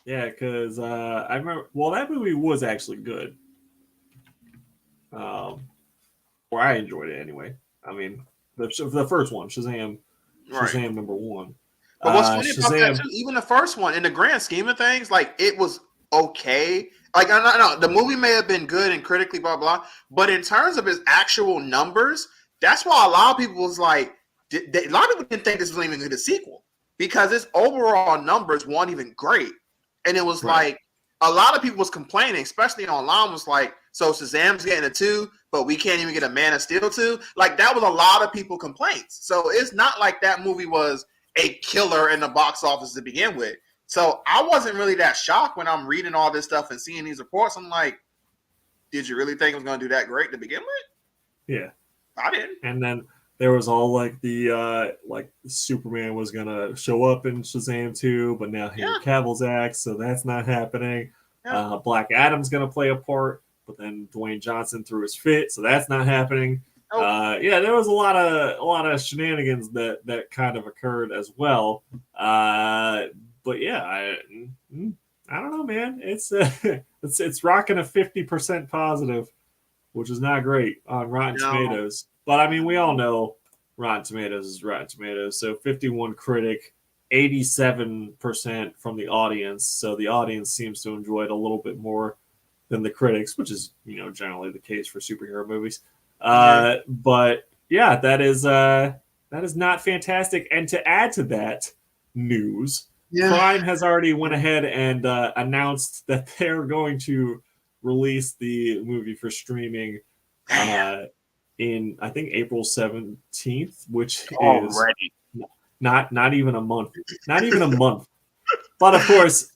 Yeah, because I remember. Well, that movie was actually good. Or I enjoyed it anyway. I mean, the first one, Shazam, Shazam #1. But what's funny about that too, even the first one, in the grand scheme of things, like it was okay. Like I know the movie may have been good and critically blah blah, but in terms of its actual numbers, that's why a lot of people was like, a lot of people didn't think this was even going to sequel because its overall numbers weren't even great, and it was like a lot of people was complaining, especially online, was like, so Shazam's getting a 2, but we can't even get a Man of Steel 2. Like that was a lot of people complaints. So it's not like that movie was a killer in the box office to begin with. So I wasn't really that shocked when I'm reading all this stuff and seeing these reports. I'm like, did you really think it was going to do that great to begin with? Yeah, I didn't. And then there was all like the Superman was gonna show up in Shazam 2, but now Henry Cavill's axed, so that's not happening. Yeah. Black Adam's gonna play a part, but then Dwayne Johnson threw his fit, so that's not happening. There was a lot of shenanigans that kind of occurred as well. But yeah, I don't know, man. It's it's rocking a 50% positive, which is not great on Rotten Tomatoes. But I mean, we all know Rotten Tomatoes is Rotten Tomatoes. So 51 critic, 87% from the audience. So the audience seems to enjoy it a little bit more than the critics, which is generally the case for superhero movies. But yeah, that is not fantastic. And to add to that news, Prime has already went ahead and announced that they're going to release the movie for streaming in I think April 17th, which is not even a month. Not even a month. But of course,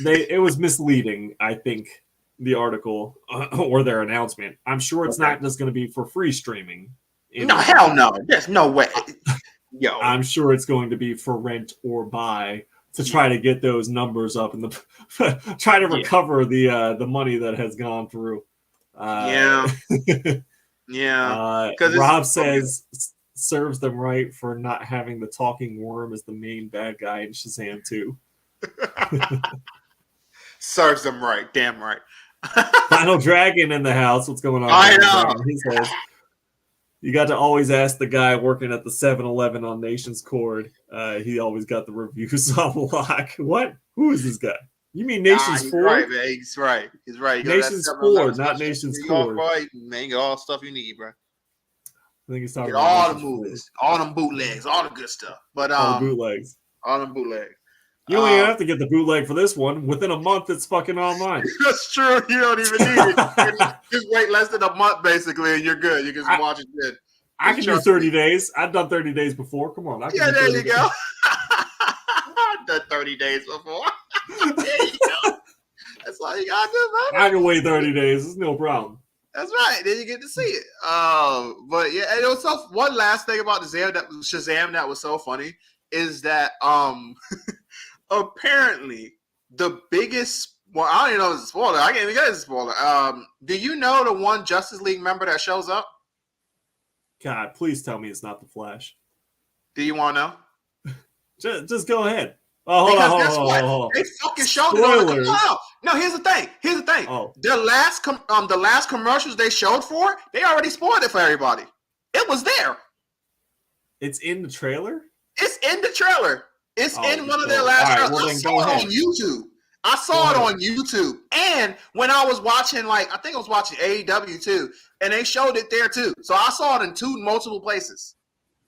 it was misleading, I think, the article or their announcement. I'm sure it's not just going to be for free streaming. No, hell no. There's no way. I'm sure it's going to be for rent or buy to try to get those numbers up and try to recover the money that has gone through. Because Rob says serves them right for not having the talking worm as the main bad guy in Shazam 2. Serves them right. Damn right. Final Dragon in the house. What's going on? I know. He says, you got to always ask the guy working at the 7-Eleven on Nation's Cord. He always got the reviews on lock. What? Who is this guy? You mean Nation's Ford? Right, man. He's right. He's right. Nation's Ford, not Nation's Cord. Man, you get all the stuff you need, bro. I think he's talking about all the movies, all them bootlegs, all the good stuff. But all the bootlegs. All them bootlegs. You don't even have to get the bootleg for this one. Within a month, it's fucking online. That's true. You don't even need it. Just wait less than a month, basically, and you're good. You can just watch it then. I can do 30 days. I've done 30 days before. Come on. There you go. I've done 30 days before. There you go. That's all you got to do, man. I can wait 30 days. It's no problem. That's right. Then you get to see it. But yeah, and also one last thing about Shazam that was so funny is that apparently the biggest, well, I don't even know if it's a spoiler. I can't even get a spoiler. Do you know the one Justice League member that shows up? God, please tell me it's not the Flash. Do you want to know? Just go ahead. Oh, hold on. They fucking showed it. No, here's the thing. Oh. The last commercials they showed for it, they already spoiled it for everybody. It was there. It's in the trailer? It's in the trailer. It's in one of their last trailers. I saw it on YouTube. I saw it on YouTube. And when I was watching, I think I was watching AEW too, and they showed it there too. So I saw it in multiple places.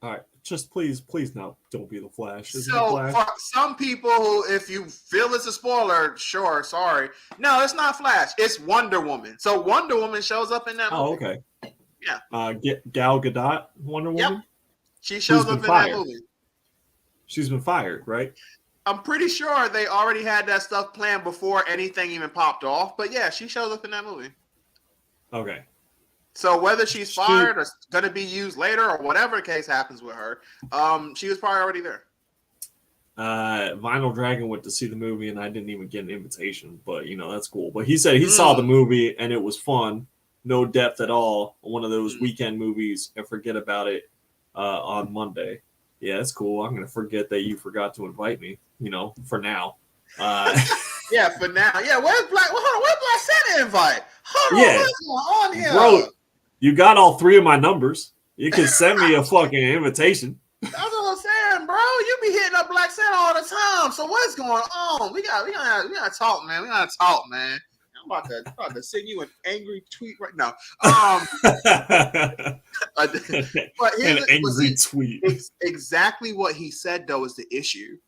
All right. Just please no, don't be the Flash. For some people who, if you feel it's a spoiler, sure, sorry. No, it's not Flash. It's Wonder Woman. So Wonder Woman shows up in that movie. Oh, okay. Yeah. Gal Gadot, Wonder Woman? Yep. She shows up in that movie. She's been fired, right? I'm pretty sure they already had that stuff planned before anything even popped off. But yeah, she shows up in that movie. Okay. So whether she's fired or going to be used later or whatever the case happens with her, she was probably already there. Vinyl Dragon went to see the movie and I didn't even get an invitation, but that's cool. But he said he saw the movie and it was fun, no depth at all. One of those weekend movies and forget about it on Monday. Yeah, it's cool. I'm gonna forget that you forgot to invite me. For now. Yeah, for now. Yeah, where's Black Santa invite? Hold on, what's going on here, bro? You got all 3 of my numbers. You can send me a fucking invitation. That's what I'm saying, bro. You be hitting up Black Santa all the time. So what's going on? We gotta talk, man. We gotta talk, man. I'm about to send you an angry tweet right now. But an angry tweet. Exactly what he said though is the issue.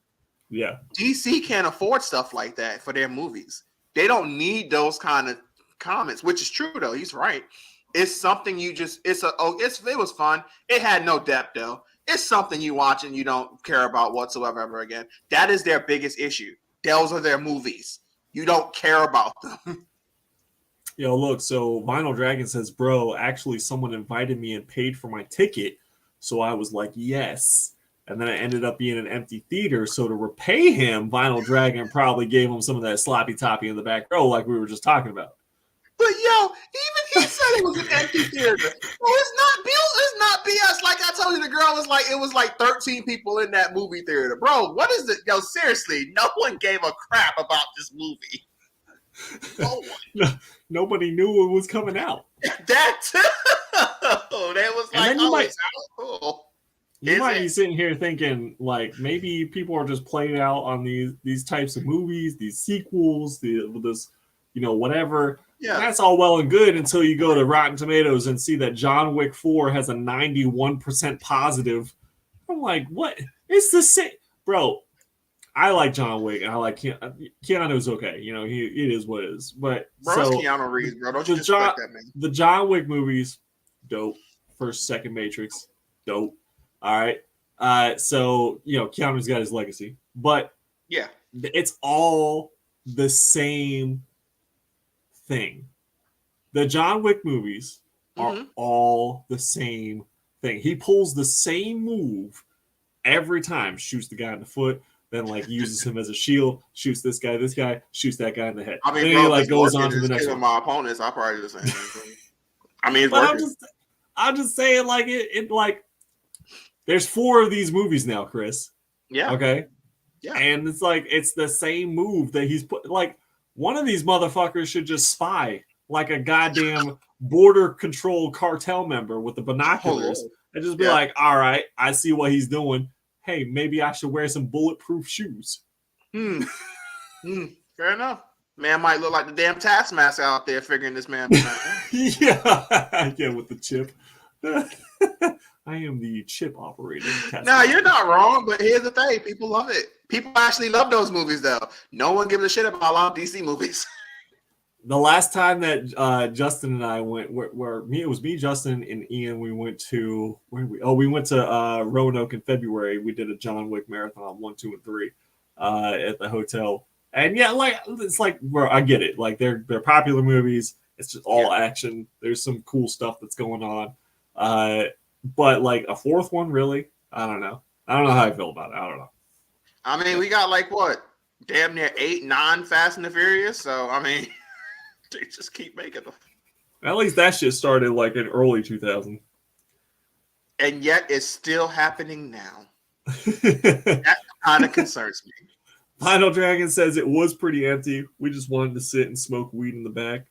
Yeah. DC can't afford stuff like that for their movies. They don't need those kind of comments, which is true though. He's right. It's something it was fun. It had no depth though. It's something you watch and you don't care about whatsoever ever again. That is their biggest issue. Those are their movies. You don't care about them. Yo, look, so Vinyl Dragon says, bro, actually someone invited me and paid for my ticket. So I was like, yes. And then it ended up being an empty theater. So to repay him, Vinyl Dragon probably gave him some of that sloppy toppy in the back row like we were just talking about. But yo, even he said it was an empty theater. Well, it's not BS. Like I told you, the girl it was like 13 people in that movie theater. Bro, what is it? Yo, seriously, no one gave a crap about this movie. No one. Nobody knew it was coming out. That too. That was like, it's cool. You might be sitting here thinking, like, maybe people are just playing out on these types of movies, these sequels, this, whatever. Yeah. That's all well and good until you go to Rotten Tomatoes and see that John Wick 4 has a 91% positive. I'm like, what? It's the same. Bro, I like John Wick and I like Keanu's okay. It is what it is. But bro, it's Keanu Reeves, bro. Don't you disrespect that, man. The John Wick movies, dope. First, second Matrix, dope. All right. So, Keanu's got his legacy. But yeah, it's all the same thing. The John Wick movies are all the same thing. He pulls the same move every time. Shoots the guy in the foot, then uses him as a shield. Shoots this guy, shoots that guy in the head. I mean, then bro, he goes on to the next one. My opponents, I probably do the same thing. I mean, I'm just saying, there's 4 of these movies now, Chris. Yeah. Okay. Yeah. And it's the same move that he's put. One of these motherfuckers should just spy like a goddamn border control cartel member with the binoculars and just be like, all right, I see what he's doing. Hey, maybe I should wear some bulletproof shoes. Fair enough. Man might look like the damn Taskmaster out there figuring this man out. Yeah, with the chip. I am the chip operator. No, you're not wrong, but here's the thing. People love it. People actually love those movies, though. No one gives a shit about a lot of DC movies. The last time that Justin and I went, it was me, Justin, and Ian. We went to we went to Roanoke in February. We did a John Wick marathon 1, 2, and 3 at the hotel. And yeah, it's bro, I get it. They're popular movies. It's just all action. There's some cool stuff that's going on. But a 4th one, really? I don't know. I don't know how I feel about it. I don't know. I mean, we got damn near 8, 9 Fast and the Furious. So I mean, they just keep making them. At least that shit started in early 2000. And yet it's still happening now. That kind of concerns me. Vinyl Dragon says it was pretty empty. We just wanted to sit and smoke weed in the back.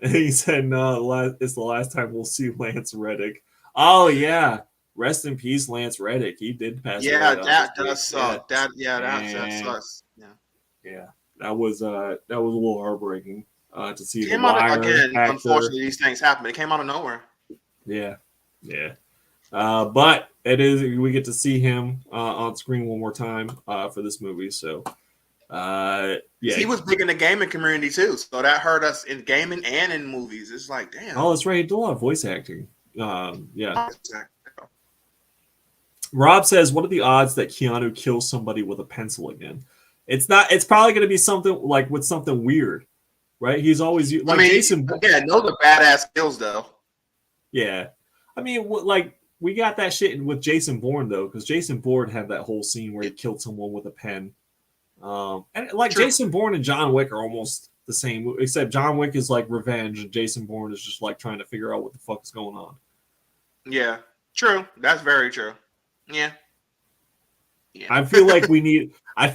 And he said, no, it's the last time we'll see Lance Reddick. Oh, yeah. Rest in peace, Lance Reddick. He did pass away. Yeah, that does suck. That sucks. Yeah. That was a little heartbreaking to see. Came out again. Unfortunately, these things happen. It came out of nowhere. Yeah. But we get to see him on screen one more time for this movie. So, he was big in the gaming community too. So that hurt us in gaming and in movies. It's like, damn. Oh, that's right. He did a lot of voice acting. Rob says, what are the odds that Keanu kills somebody with a pencil again? It's probably going to be something with something weird, right? He's always Jason. Yeah, those are badass kills though. Yeah. I mean, like, we got that shit with Jason Bourne, though, because Jason Bourne had that whole scene where he killed someone with a pen. And like True. Jason Bourne and John Wick are almost the same, except John Wick is like revenge, and Jason Bourne is just like trying to figure out what the fuck is going on. Yeah, true. That's very true. Yeah. I feel like we need a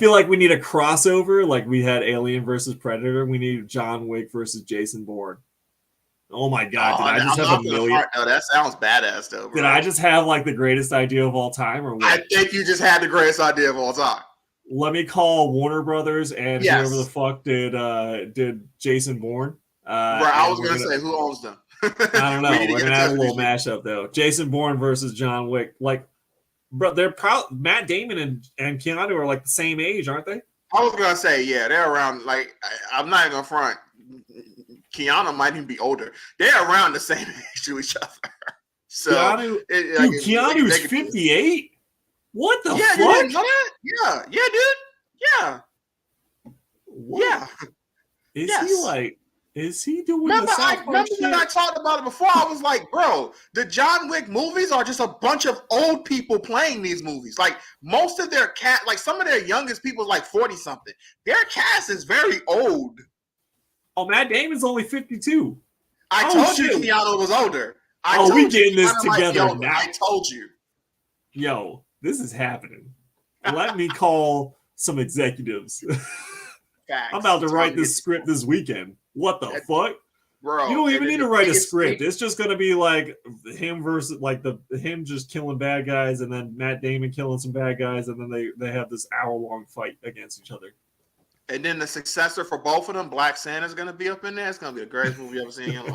crossover, like we had Alien versus Predator. We need John Wick versus Jason Bourne. Oh my god! Did I just have a million? No, that sounds badass, though. Bro. Did I just have like the greatest idea of all time, or what? I think you just had the greatest idea of all time. Let me call Warner Brothers and whoever the fuck did Jason Bourne. I was gonna say, who owns them? I don't know. We're gonna have a little mashup though. Jason Bourne versus John Wick. Like, bro, they're Matt Damon and Keanu are like the same age, aren't they? I was gonna say, yeah, they're around. Like, I'm not even gonna front. Keanu might even be older. They're around the same age to each other. So Keanu's 58. What the fuck? You didn't know that? Yeah, dude. Yeah. What? Yeah. Is he doing remember the South Park shit? When I talked about it before, I was like, bro, the John Wick movies are just a bunch of old people playing these movies. Like, most of their like some of their youngest people like 40-something. Their cast is very old. Oh, Matt Damon's only 52. I told you Keanu was older. We getting this together now. I told you. Yo, this is happening. Let me call some executives. Facts. I'm about to write this script this weekend. What the fuck? Bro, you don't even need to write a script. It's just gonna be like him versus like him just killing bad guys, and then Matt Damon killing some bad guys, and then they have this hour-long fight against each other. And then the successor for both of them, Black Santa's gonna be up in there. It's gonna be the greatest movie you've ever seen in your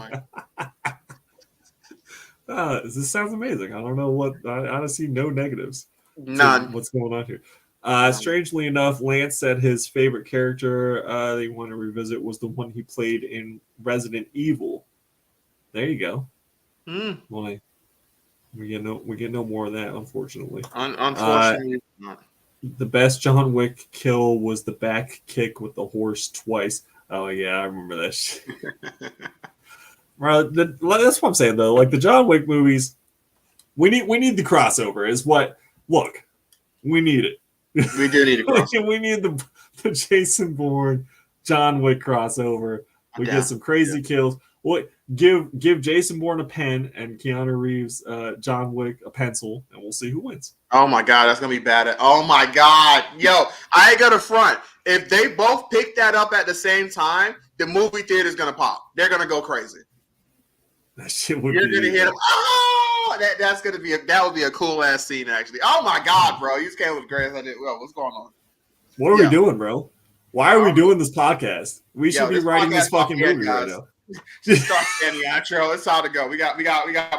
life. This sounds amazing. I don't know what I see no negatives. None. What's going on here? Strangely enough, Lance said his favorite character they want to revisit was the one he played in Resident Evil. There you go. Well, we get no more of that, unfortunately. Unfortunately, not. The best John Wick kill was the back kick with the horse twice. Oh yeah, I remember that shit. Bro, that's what I'm saying though. Like the John Wick movies, we need the crossover. Is what? Look, we need it. We do need a crossover. We need the Jason Bourne, John Wick crossover. We get some crazy kills. What? Give Jason Bourne a pen and Keanu Reeves, John Wick a pencil, and we'll see who wins. Oh my god, that's gonna be bad. Oh my god, yo, I ain't gonna front. If they both pick that up at the same time, the movie theater's gonna pop. They're gonna go crazy. That shit would. You're gonna hear them. Oh, that would be a cool ass scene actually. Oh my god, bro, you came with great idea. Well, what's going on? What are we doing, bro? Why are we doing this podcast? We should be writing this fucking movie right now. Start the outro. It's time to go. We got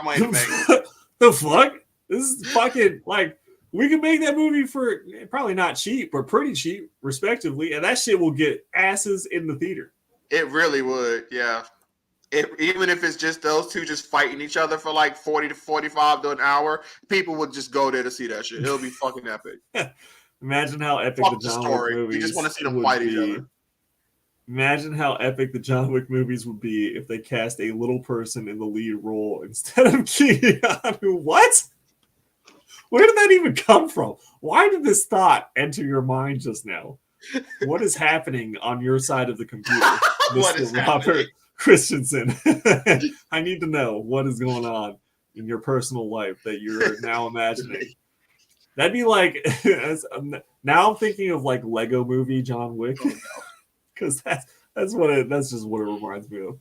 money to make. The fuck? This is fucking like we can make that movie for probably not cheap, but pretty cheap, respectively, and that shit will get asses in the theater. It really would, yeah. Even if it's just those two just fighting each other for like 40 to 45 to an hour, people would just go there to see that shit. It'll be fucking epic. Imagine how epic the John Wick movies. You just want to see them fight each other. Imagine how epic the John Wick movies would be if they cast a little person in the lead role instead of Keanu. What? Where did that even come from? Why did this thought enter your mind just now? What is happening on your side of the computer, Mr. Robert Christensen? I need to know what is going on in your personal life that you're now imagining. That'd be like, now I'm thinking of like Lego Movie John Wick. Because that's just what it reminds me of.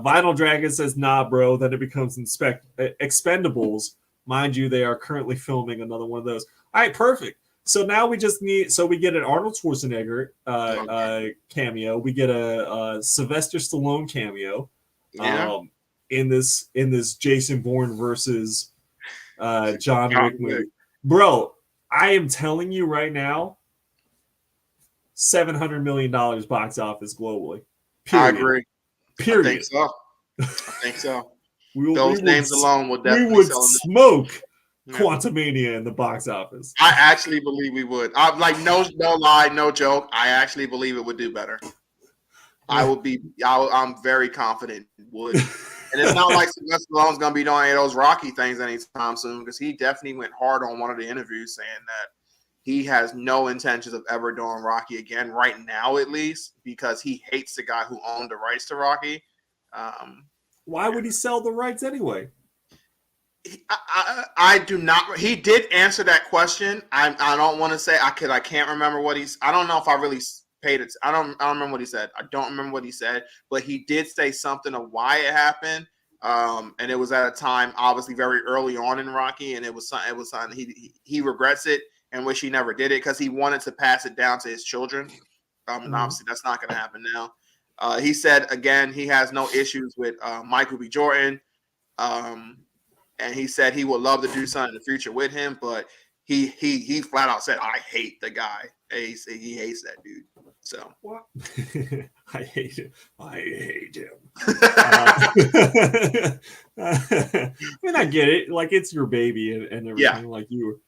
Vinyl Dragon says, nah, bro. Then it becomes Expendables. Mind you, they are currently filming another one of those. All right, perfect. So now we just we get an Arnold Schwarzenegger cameo. We get a Sylvester Stallone cameo. In this Jason Bourne versus John Wick movie. Bro, I am telling you right now, $700 million box office globally. Period. I agree. Period. I think so. Those names alone would definitely smoke Quantumania in the box office. I actually believe we would. I'm like no lie, no joke. I actually believe it would do better. I'm very confident it would. And it's not like Sylvester Stallone's going to be doing any of those Rocky things anytime soon, because he definitely went hard on one of the interviews saying that he has no intentions of ever doing Rocky again, right now at least, because he hates the guy who owned the rights to Rocky. Why would he sell the rights anyway? I do not. He did answer that question. I don't want to say I can't remember what he's. I don't know if I really paid it. I don't remember what he said. I don't remember what he said, but he did say something of why it happened. And it was at a time, obviously, very early on in Rocky, and it was something he regrets it and wish he never did it because he wanted to pass it down to his children. And obviously, that's not going to happen now. He said again he has no issues with Michael B. Jordan. And he said he would love to do something in the future with him, but he flat out said, "I hate the guy." And he hates that dude. So what? I hate him. I hate him. I mean, I get it. Like, it's your baby and everything. Yeah. Like, you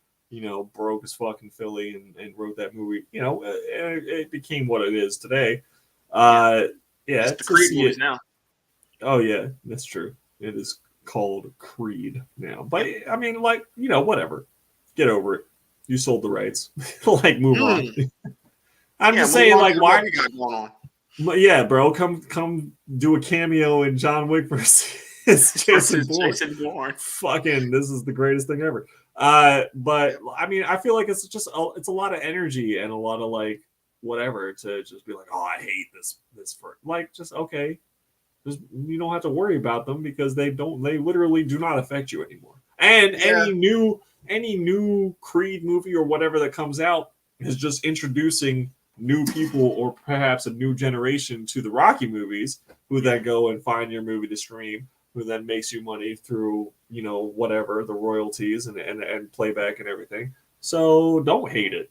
broke as fucking Philly and wrote that movie. It became what it is today. Yeah, it's the Creed movies now. Oh yeah, that's true. It is called Creed now, but I mean, like, whatever, get over it. You sold the rights. Like, move on. I'm just saying, like, why we got going on? Yeah, bro, come do a cameo in John Wick versus Jason Bourne. Fucking, this is the greatest thing ever. But I mean, I feel like it's a lot of energy and a lot of, like, whatever, to just be like, oh, I hate this for, like, just okay. You don't have to worry about them because they literally do not affect you anymore. And any new Creed movie or whatever that comes out is just introducing new people or perhaps a new generation to the Rocky movies, who then go and find your movie to stream, who then makes you money through, whatever, the royalties and playback and everything. So don't hate it.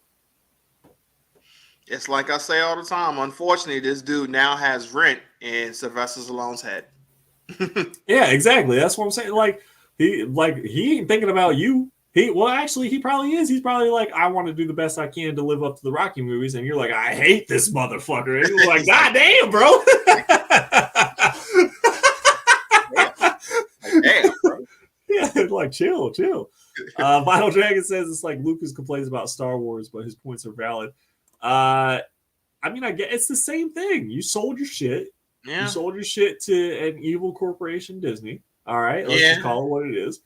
It's like I say all the time. Unfortunately, this dude now has rent in Sylvester Stallone's head. Yeah, exactly. That's what I'm saying. Like, he ain't thinking about you. He probably is. He's probably like, I want to do the best I can to live up to the Rocky movies, and you're like, I hate this motherfucker. And you're like, God damn, bro. Damn, bro. Yeah, like, chill. Vital Dragon says it's like Lucas complains about Star Wars, but his points are valid. I mean, I get it's the same thing. You sold your shit. Yeah. You sold your shit to an evil corporation, Disney. All right, let's just call it what it is.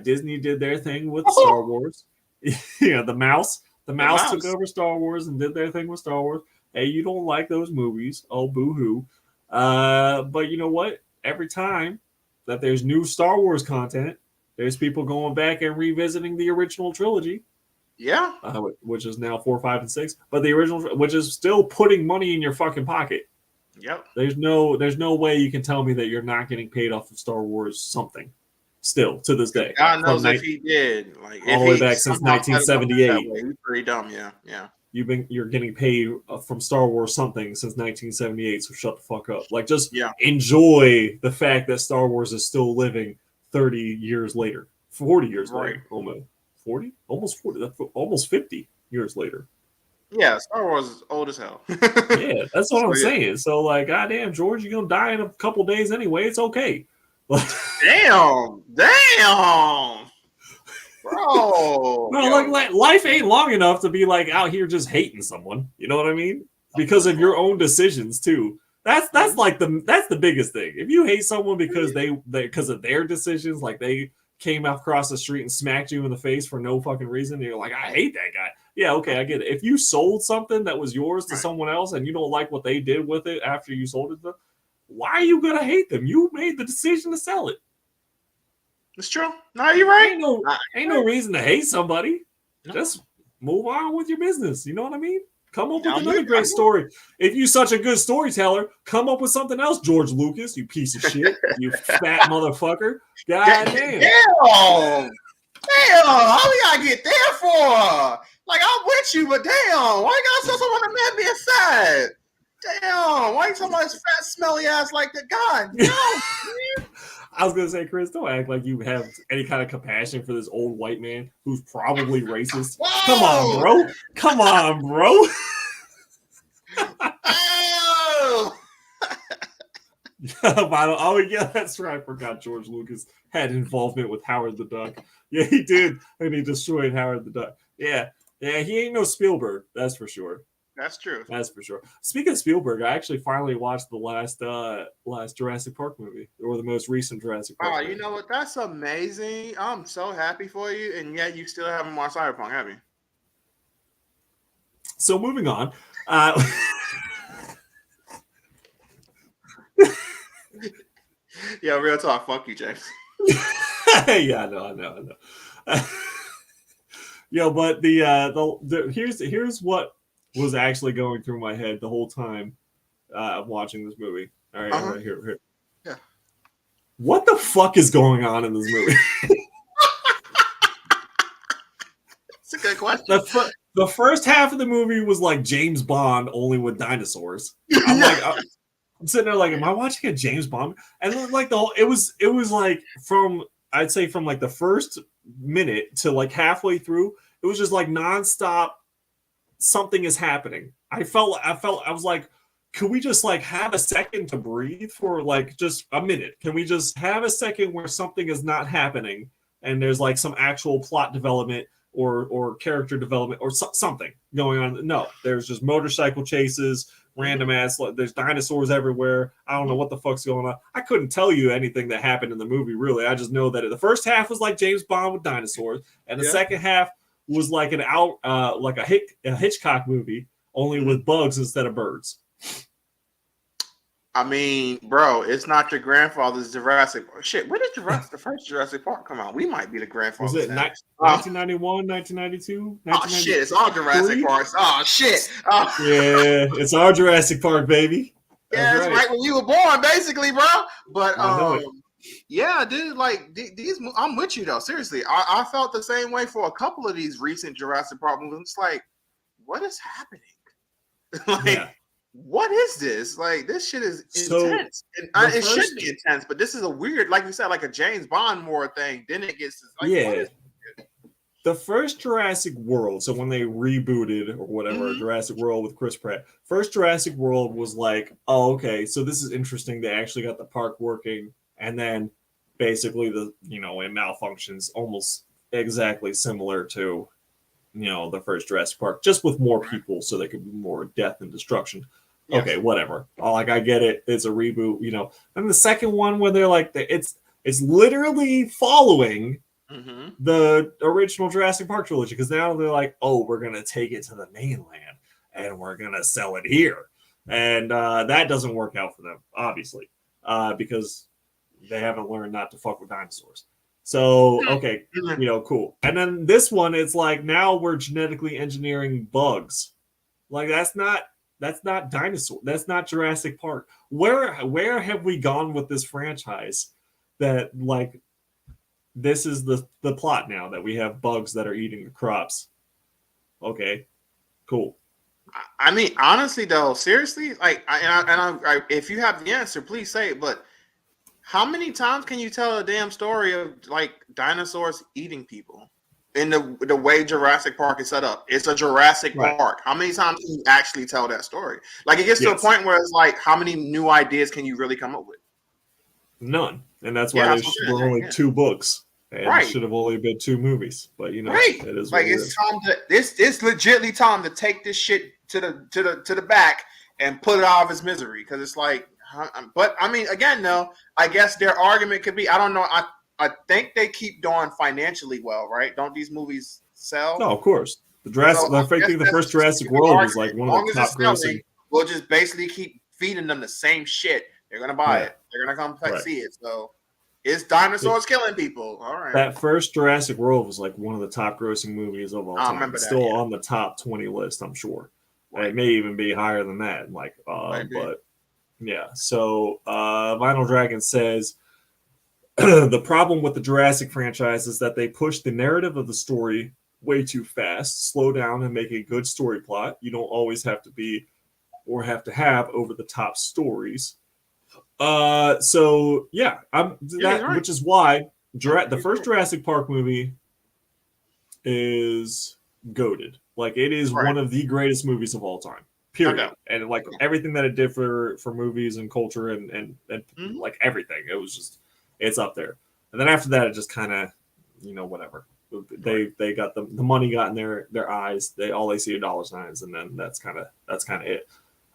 Disney did their thing with Star Wars. The mouse took over Star Wars and did their thing with Star Wars. Hey, you don't like those movies? Oh, boo-hoo. But you know what? Every time that there's new Star Wars content, there's people going back and revisiting the original trilogy. Yeah, which is now 4, 5, and 6, but the original, which is still putting money in your fucking pocket. Yep. There's no way you can tell me that you're not getting paid off of Star Wars something. Still to this day, God knows if he did. Like, all the way back since 1978. He's pretty dumb. Yeah. You're getting paid from Star Wars something since 1978. So shut the fuck up. Like, just enjoy the fact that Star Wars is still living 30 years later, 40 years later, almost. 40, almost 50 years later. Yeah, Star Wars is old as hell. Yeah, that's what I'm saying. So, like, goddamn, George, you're gonna die in a couple days anyway. It's okay. Damn, bro. Like, life ain't long enough to be like out here just hating someone. You know what I mean? Because of your own decisions too. That's the biggest thing. If you hate someone because because of their decisions, like they came across the street and smacked you in the face for no fucking reason, and you're like, I hate that guy. Yeah, okay, I get it. If you sold something that was yours to someone else and you don't like what they did with it after you sold it to them, why are you gonna hate them? You made the decision to sell it. It's true. No, you're right. Ain't no reason to hate somebody. No. Just move on with your business. You know what I mean? Come up with another great story. If you're such a good storyteller, come up with something else, George Lucas, you piece of shit. You fat motherfucker. God damn. Damn, how we gotta get there for? Like, I'm with you, but damn, why you gotta tell someone to man be inside? Damn, why you talking about his fat, smelly ass like that? God, no. I was gonna say, Chris, don't act like you have any kind of compassion for this old white man who's probably racist. Whoa! Come on, bro. Oh yeah, that's right. I forgot George Lucas had involvement with Howard the Duck. Yeah, he did, and he destroyed Howard the Duck. Yeah, yeah, he ain't no Spielberg. That's for sure. That's true. That's for sure. Speaking of Spielberg, I actually finally watched the last Jurassic Park movie, or the most recent Jurassic Park. Oh, movie. you know what? That's amazing. I'm so happy for you, and yet you still haven't watched Cyberpunk, have you? So moving on. Yeah, real talk. Fuck you, James. Yeah, I know. Yo, but here's what was actually going through my head the whole time watching this movie. All right, all right, here. Yeah. What the fuck is going on in this movie? It's a good question. The first half of the movie was like James Bond, only with dinosaurs. I'm sitting there like, am I watching a James Bond? And then, like it was like I'd say from like the first minute to like halfway through, it was just like nonstop. Something is happening. I was like, could we just like have a second to breathe for like just a minute? Can we just have a second where something is not happening and there's like some actual plot development or character development or something going on? No, there's just motorcycle chases, random ass. There's dinosaurs everywhere. I don't know what the fuck's going on. I couldn't tell you anything that happened in the movie. Really, I just know that the first half was like James Bond with dinosaurs, and the second half was like a Hitchcock movie, only with bugs instead of birds. I mean, bro, it's not your grandfather's Jurassic. Shit, when did the first Jurassic Park come out? We might be the grandfather. Was it 1991, 1992? Oh shit, it's all Jurassic Parks. Oh shit. Oh. Yeah, it's all Jurassic Park, baby. Yeah, it's right when you were born, basically, bro. But yeah, dude, like these. I'm with you though. Seriously, I felt the same way for a couple of these recent Jurassic Park movies. It's like, what is happening? What is this? Like, this shit is intense. And it should be intense, but this is a weird, like we said, like a James Bond more thing. Then it gets like, the first Jurassic World. So when they rebooted or whatever, Jurassic World with Chris Pratt, first Jurassic World was like, oh, okay, so this is interesting. They actually got the park working, and then basically it malfunctions almost exactly similar to, the first Jurassic Park, just with more people, so there could be more death and destruction. Yes. Okay, whatever. Like, I get it. It's a reboot, And the second one where they're like, it's literally following the original Jurassic Park trilogy, because now they're like, oh, we're gonna take it to the mainland and we're gonna sell it here, and that doesn't work out for them, obviously, because they haven't learned not to fuck with dinosaurs. So, okay, cool. And then this one, it's like, now we're genetically engineering bugs. Like, that's not dinosaur. That's not Jurassic Park. Where have we gone with this franchise that, like, this is the plot now, that we have bugs that are eating the crops? Okay, cool. I mean, honestly, though, seriously, like, if you have the answer, please say it, but how many times can you tell a damn story of like dinosaurs eating people in the way Jurassic Park is set up? It's a Jurassic Park. How many times can you actually tell that story? Like, it gets to a point where it's like, how many new ideas can you really come up with? None. And that's why there were only 2 books. And it should have only been 2 movies. But it is like, it's time to it's legitly time to take this shit to the back and put it out of its misery, because it's like. But I mean, again, though, I guess their argument could be, I don't know. I think they keep doing financially well, right? Don't these movies sell? No, of course. I think the first Jurassic World was like one of the top grossing. We'll just basically keep feeding them the same shit. They're gonna buy it. They're gonna come see it. So it's dinosaurs killing people. All right. That first Jurassic World was like one of the top grossing movies of all time. I remember that, still on the top 20 list, I'm sure. Right. It may even be higher than that. Like, but. Yeah, so Vinyl Dragon says, the problem with the Jurassic franchise is that they push the narrative of the story way too fast. Slow down and make a good story plot. You don't always have to be or have to have over-the-top stories. So, yeah, which is why the first Jurassic Park movie is goated. Like, it is one of the greatest movies of all time. period. Okay. And like everything that it did for movies and culture and like everything, it was just, it's up there. And then after that, it just kind of, whatever. They got the money got in their eyes. All they see are dollar signs, and then that's kind of it.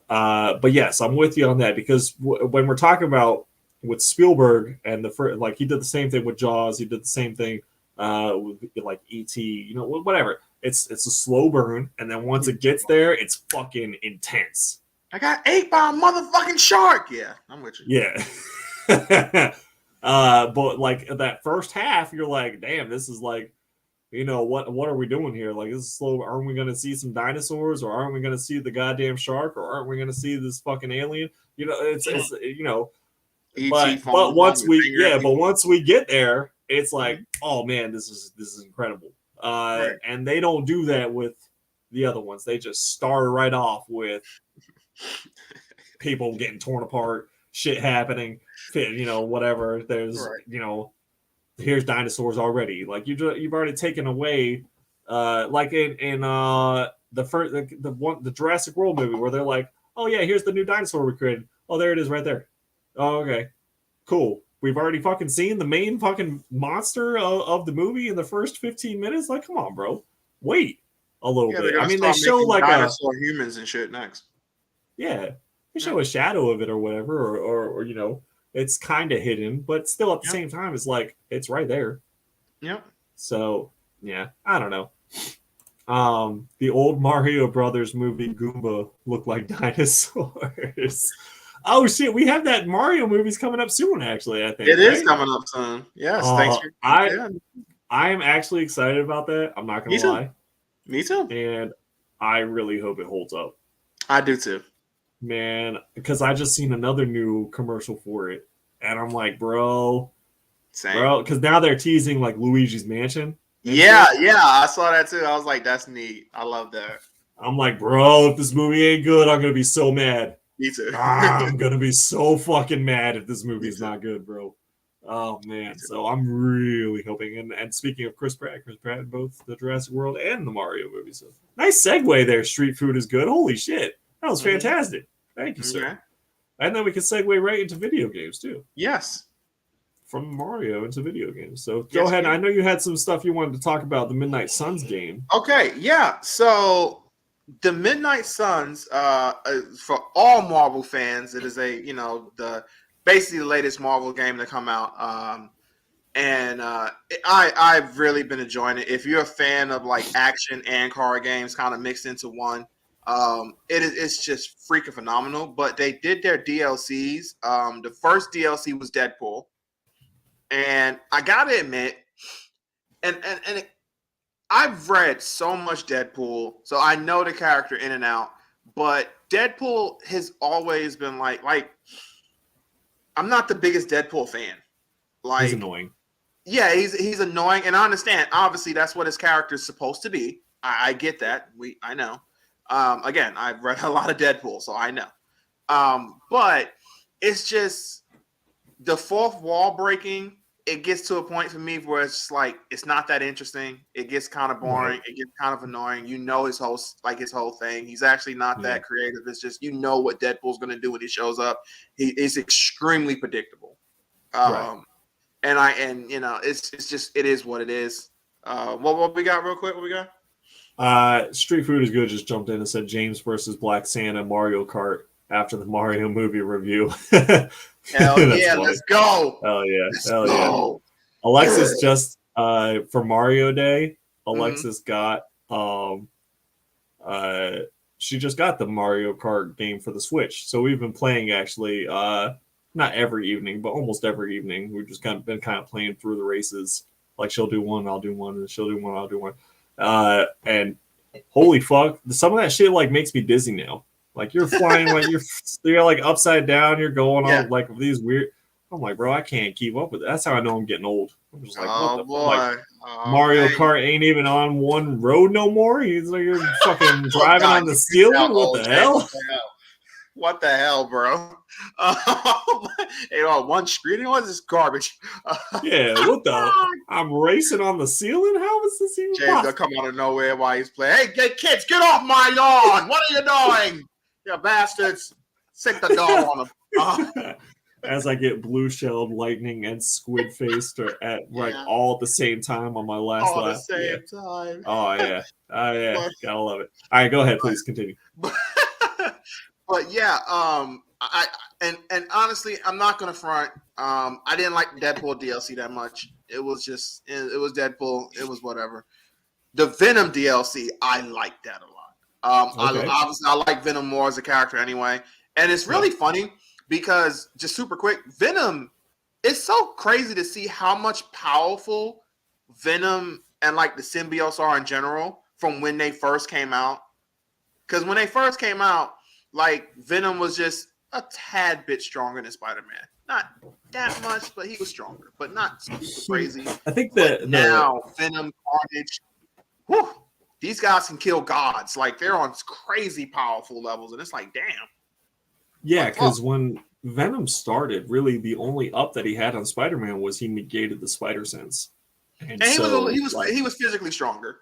But yes, I'm with you on that, because when we're talking about with Spielberg and like he did the same thing with Jaws, he did the same thing with like E.T. Whatever. It's a slow burn, and then once it gets there, it's fucking intense. I got ate by a motherfucking shark. Yeah, I'm with you. Yeah. But like that first half, you're like, damn, this is like, what are we doing here? Like, this is slow. Aren't we going to see some dinosaurs, or aren't we going to see the goddamn shark, or aren't we going to see this fucking alien? It's but once we get there, it's like, oh man, this is incredible. And they don't do that with the other ones. They just start right off with people getting torn apart, shit happening, whatever. There's here's dinosaurs already. Like you've already taken away, like in the Jurassic World movie, where they're like, oh yeah, here's the new dinosaur we created. Oh, there it is right there. Oh, okay, cool. We've already fucking seen the main fucking monster of the movie in the first 15 minutes. Like, come on, bro. Wait a little bit. I mean, they show like dinosaur humans and shit next. Yeah, they show a shadow of it or whatever, or it's kind of hidden, but still at the same time, it's like it's right there. Yep. So yeah, I don't know. The old Mario Brothers movie Goomba looked like dinosaurs. Oh shit, we have that Mario movie's coming up soon. Actually, I think it is coming up soon. Yes, thanks for. I am actually excited about that. I'm not gonna lie. Me too. And I really hope it holds up. I do too. Man, because I just seen another new commercial for it, and I'm like, bro, because now they're teasing like Luigi's Mansion. Yeah, I saw that too. I was like, that's neat. I love that. I'm like, bro, if this movie ain't good, I'm gonna be so mad. Me too. I'm gonna be so fucking mad if this movie's not good, bro. Oh man, so I'm really hoping. And speaking of Chris Pratt in both the Jurassic World and the Mario movies. So nice segue there. Street food is good. Holy shit, that was fantastic. Thank you, sir. And then we can segue right into video games too. Yes, from Mario into video games. So go ahead. I know you had some stuff you wanted to talk about the Midnight Suns game. Okay, yeah. So the Midnight Suns, for all Marvel fans, it is basically the latest Marvel game to come out. I've really been enjoying it. If you're a fan of like action and card games kind of mixed into one, it's just freaking phenomenal. But they did their DLCs. The first DLC was Deadpool, and I gotta admit, I've read so much Deadpool, so I know the character in and out. But Deadpool has always been like I'm not the biggest Deadpool fan. Like, he's annoying. Yeah, he's annoying, and I understand. Obviously, that's what his character is supposed to be. I get that. I know. Again, I've read a lot of Deadpool, so I know. But it's just the fourth wall breaking. It gets to a point for me where it's like it's not that interesting. It gets kind of boring. It gets kind of annoying. His whole thing. He's actually not that creative. It's just what Deadpool's going to do when he shows up. He is extremely predictable. It's just it is what it is. What we got real quick? What we got? Street Food is Good just jumped in and said James versus Black Santa Mario Kart after the Mario movie review. Hell yeah, let's go. Hell yeah. Yeah. Alexis just for Mario Day, Alexis got she just got the Mario Kart game for the Switch. So we've been playing actually not every evening, but almost every evening. We've just been playing through the races. Like she'll do one, I'll do one, and she'll do one, I'll do one. And holy fuck, some of that shit like makes me dizzy now. Like you're flying, like you're like upside down. You're going on like these weird. I'm like, bro, I can't keep up with it. That's how I know I'm getting old. I'm just like, what the fuck? Like, Mario Kart ain't even on one road no more. You're fucking driving on the ceiling. What the hell? What the hell, bro? One screen. What is this garbage? Yeah, what the? I'm racing on the ceiling. How is this even possible? James will come out of nowhere while he's playing. Hey, kids, get off my lawn! What are you doing? You bastards. Sick the dog on them. As I get blue shelled, lightning, and squid faced at all at the same time on my last all lap. At the same time. Oh yeah. Oh yeah. Gotta love it. All right, go ahead, please continue. But yeah, and honestly, I'm not gonna front. I didn't like Deadpool DLC that much. It was Deadpool. It was whatever. The Venom DLC, I liked that a lot. Okay. I like Venom more as a character anyway, and it's really funny because just super quick, Venom. It's so crazy to see how much powerful Venom and like the symbiotes are in general from when they first came out. Because when they first came out, like Venom was just a tad bit stronger than Spider-Man. Not that much, but he was stronger, but not super crazy. I think now Venom, Carnage, whew, these guys can kill gods. Like they're on crazy powerful levels, and it's like, damn. Yeah, because when Venom started, really the only up that he had on Spider-Man was he negated the spider sense, and he was physically stronger.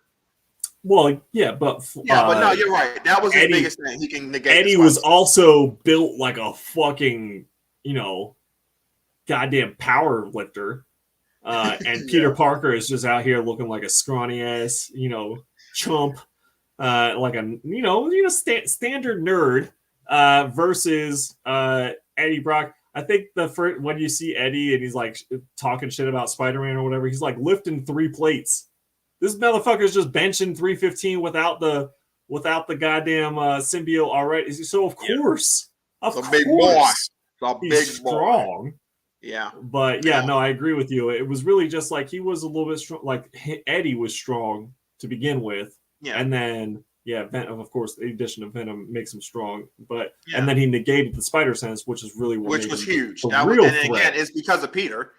Well, yeah, but no, you're right. That was the biggest thing. He can negate. Eddie was also built like a fucking, goddamn power lifter, and Peter Parker is just out here looking like a scrawny ass, chump, like a standard nerd. Versus Eddie Brock. I think the first when you see Eddie and he's like talking shit about Spider-Man or whatever, he's like lifting 3 plates. This motherfucker's just benching 315 without the goddamn symbiote already. So of course, big boy. He's strong. Yeah, but no, I agree with you. It was really just like he was a little bit strong. Like Eddie was strong to begin with, and then. Yeah, Venom, of course, the addition of Venom makes him strong, and then he negated the spider sense, which is really which was huge. Again, it's because of Peter.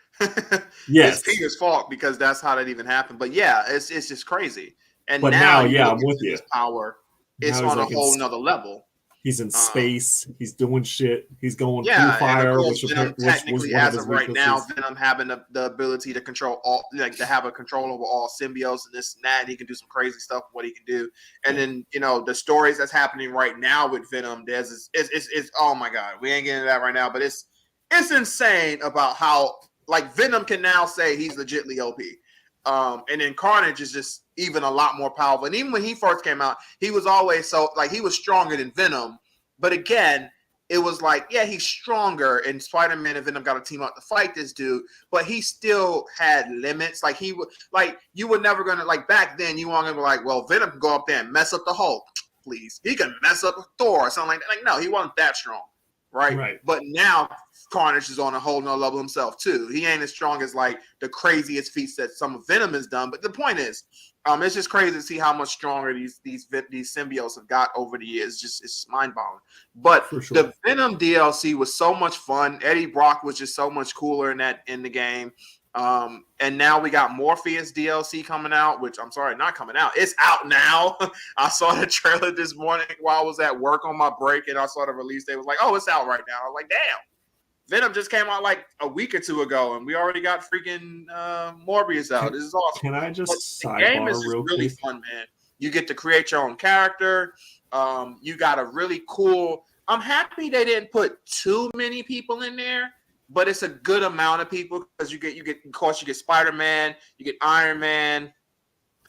Yes, it's Peter's fault because that's how that even happened. But yeah, it's just crazy. And but now I'm with you. His power, it's on a whole nother level. He's in space. He's doing shit. He's going through fire. And of course, Venom, technically, as of right now, Venom having the ability to control all, like to have a control over all symbiotes and this and that. And he can do some crazy stuff. What he can do, and then the stories that's happening right now with Venom, it's oh my god, we ain't getting into that right now. But it's insane about how like Venom can now say he's legitly OP. And then Carnage is just even a lot more powerful. And even when he first came out, he was always he was stronger than Venom. But again, it was like, yeah, he's stronger. And Spider-Man and Venom got to team up to fight this dude. But he still had limits. Like you were never gonna back then. You weren't gonna be like, well, Venom can go up there and mess up the Hulk. Please, he can mess up Thor or something like that. Like no, he wasn't that strong, right? But now Carnage is on a whole nother level himself too. He ain't as strong as like the craziest feats that some of Venom has done. But the point is, it's just crazy to see how much stronger these symbiotes have got over the years. It's mind-boggling. But the Venom DLC was so much fun. Eddie Brock was just so much cooler in the game. And now we got Morpheus DLC coming out, which I'm sorry, not coming out. It's out now. I saw the trailer this morning while I was at work on my break, and I saw the release date. It was like, oh, it's out right now. I was like, damn. Venom just came out like a week or two ago, and we already got freaking Morbius out. This is awesome. Can I just the game is just really fun, man. You get to create your own character. You got a really cool. I'm happy they didn't put too many people in there, but it's a good amount of people because you get of course you get Spider-Man, you get Iron Man,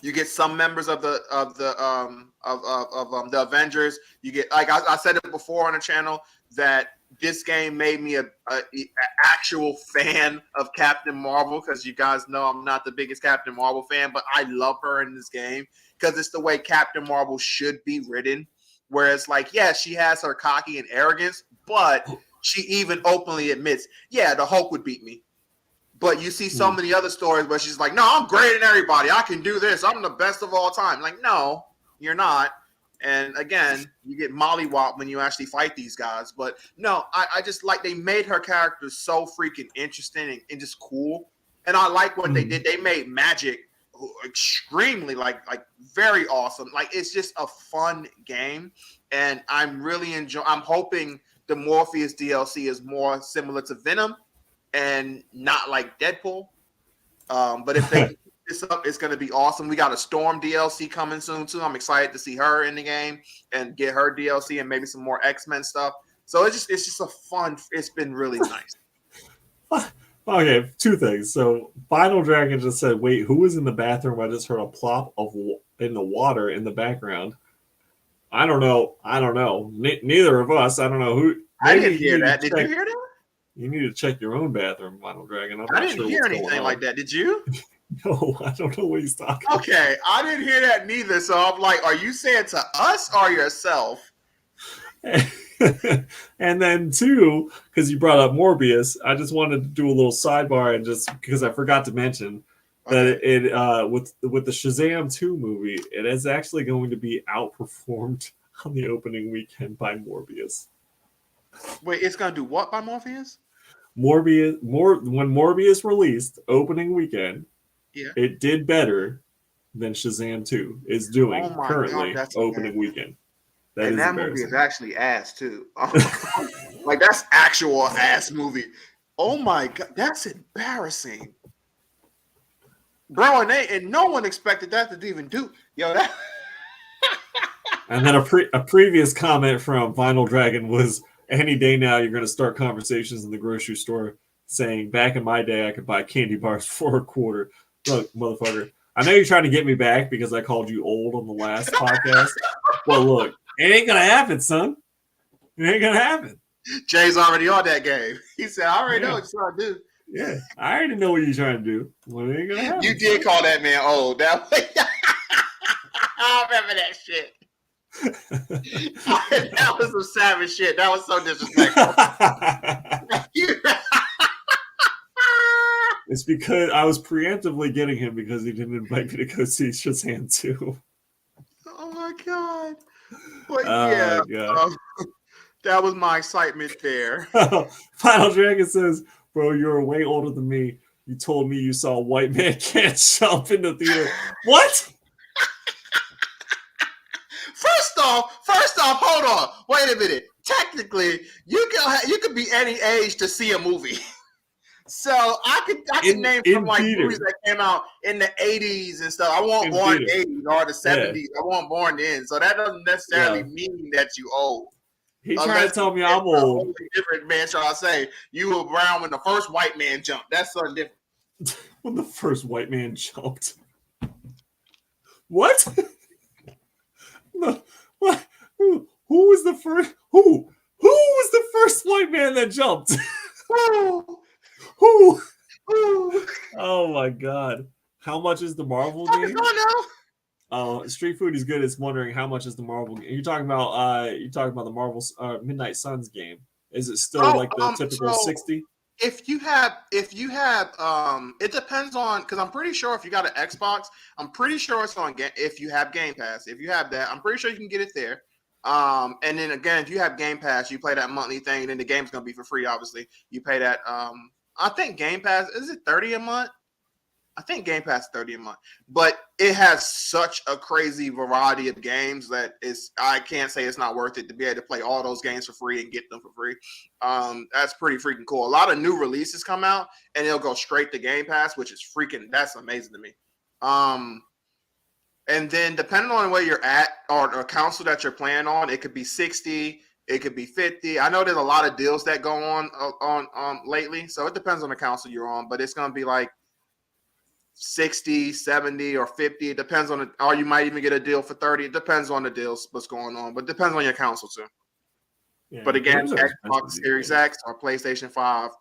you get some members of the Avengers. You get I said it before on the channel that this game made me an actual fan of Captain Marvel because you guys know I'm not the biggest Captain Marvel fan, but I love her in this game because it's the way Captain Marvel should be written. Where it's like, yeah, she has her cocky and arrogance, but she even openly admits, yeah, the Hulk would beat me. But you see so many other stories where she's like, no, I'm greater than everybody. I can do this. I'm the best of all time. Like, no, you're not. And again, you get mollywop when you actually fight these guys. But no, I just like they made her character so freaking interesting and just cool. And I like what they did. They made Magic extremely like very awesome. Like it's just a fun game. And I'm really I'm hoping the Morpheus DLC is more similar to Venom and not like Deadpool. But if they this up. It's going to be awesome. We got a Storm DLC coming soon too. I'm excited to see her in the game and get her DLC and maybe some more X-Men stuff. So it's just a fun. It's been really nice. Okay, two things. So Final Dragon just said, "Wait, who was in the bathroom? I just heard a plop in the water in the background." I don't know. Neither of us. I don't know who. I didn't hear that. Did you hear that? You need to check your own bathroom, Final Dragon. I didn't hear anything like that. Did you? No, I don't know what he's talking about. Okay, I didn't hear that neither. So I'm like, are you saying to us or yourself? And then two, because you brought up Morbius, I just wanted to do a little sidebar and just because I forgot to mention that it with the Shazam 2 movie, it is actually going to be outperformed on the opening weekend by Morbius. Wait, it's gonna do what by Morbius? When Morbius released opening weekend, it did better than Shazam 2 is doing currently opening weekend. That movie is actually ass too. Like that's actual ass movie. Oh my god, that's embarrassing, bro. And no one expected that to even do. Yo, that. And then a previous comment from Vinyl Dragon was, "Any day now, you're going to start conversations in the grocery store saying, back in my day, I could buy candy bars for $0.25. Look, motherfucker, I know you're trying to get me back because I called you old on the last podcast. Well, look, it ain't going to happen, son. It ain't going to happen." Jay's already on that game. He said, I already know what you're trying to do. Yeah, I already know what you're trying to do. Well, it ain't going to happen. You did call that man old. That way. I remember that shit. That was some savage shit. That was so disrespectful. It's because I was preemptively getting him because he didn't invite me to go see Shazam 2. Oh my god! But that was my excitement there. Final Dragon says, "Bro, you're way older than me. You told me you saw a white man can't jump in the theater." What? First off, hold on. Wait a minute. Technically, you could be any age to see a movie. So I could name some like movies that came out in the 80s and stuff. I wasn't born in the 80s or the 70s. Yeah. I wasn't born then. So that doesn't necessarily mean that you old. He's trying to tell me I'm old. Different man trying to say you were around when the first white man jumped. That's something different. When the first white man jumped. What? What? Who was the first? Who was the first white man that jumped? Who? Oh my god! How much is the Marvel game? Street Food is good. Is wondering how much is the Marvel game? You're talking about the Marvel Midnight Suns game. Is it still like the typical 60? If you have, it depends on, because I'm pretty sure if you got an Xbox, I'm pretty sure it's on. If you have Game Pass, if you have that, I'm pretty sure you can get it there. And then again, if you have Game Pass, you play that monthly thing, and then the game's gonna be for free. Obviously, you pay that. I think Game Pass is it $30 a month? I think Game Pass is $30 a month, but it has such a crazy variety of games that I can't say it's not worth it to be able to play all those games for free and get them for free. That's pretty freaking cool. A lot of new releases come out and it'll go straight to Game Pass, which is that's amazing to me. And then depending on where you're at or console that you're playing on, it could be 60, it could be 50. I know there's a lot of deals that go on lately, so it depends on the console you're on, but it's going to be like 60, 70, or 50. It depends on it, or you might even get a deal for 30. It depends on the deals, what's going on, but it depends on your console too. Yeah, but again, Xbox Series X or PlayStation 5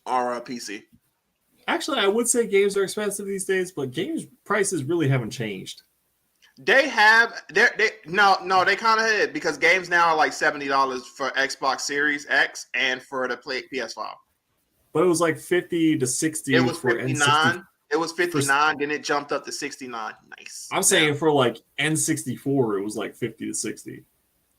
or PC. Actually, I would say games are expensive these days, but games prices really haven't changed. They have they kind of had, because games now are like $70 for Xbox Series X and for the PS5. But it was like 50 to 60. It was 59. It was 59, then it jumped up to 69. Nice. I'm saying for like N64, it was like 50 to 60.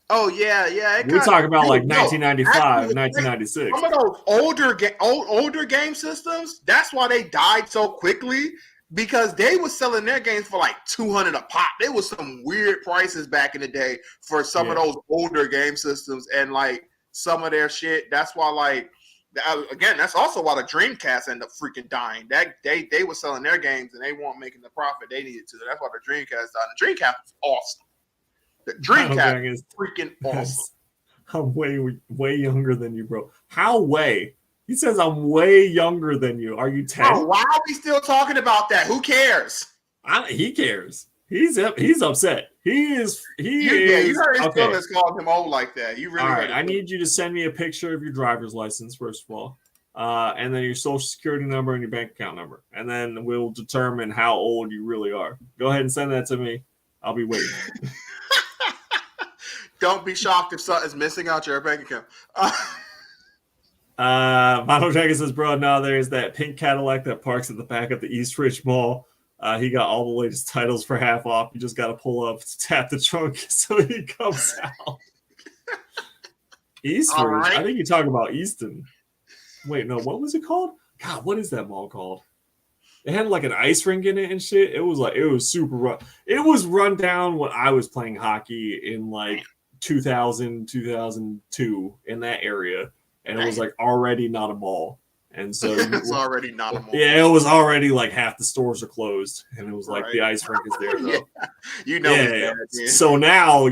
Oh yeah. We're talking about like 1995, 1996. Some of those older game systems, that's why they died so quickly, because they were selling their games for like $200 a pop. There was some weird prices back in the day for some of those older game systems, and like some of their shit. That's why like Again, that's also why the Dreamcast ended up freaking dying. That they were selling their games and they weren't making the profit they needed to. That's why the Dreamcast died. The Dreamcast was awesome. The Dreamcast is freaking awesome. I'm way younger than you, bro. How way? He says I'm way younger than you. Are you 10? Bro, why are we still talking about that? Who cares? He cares. He's upset. He is. You heard his feelings calling him old like that. You really. All right. I need you to send me a picture of your driver's license first of all, and then your social security number and your bank account number, and then we'll determine how old you really are. Go ahead and send that to me. I'll be waiting. Don't be shocked if something's missing out your bank account. Mono Dragon says, bro, no, there's that pink Cadillac that parks at the back of the East Ridge Mall. He got all the latest titles for half off. You just got to pull up, tap the trunk so he comes out. East Ridge? Right. I think you're talking about Easton. Wait, no, what was it called? God, what is that mall called? It had like an ice rink in it and shit. It was super rough. It was run down when I was playing hockey in like 2000, 2002 in that area. And it was like already not a mall. And so it's already not a mall. Yeah, it was already like half the stores are closed. And it was like the ice rink is there though. Yeah. So now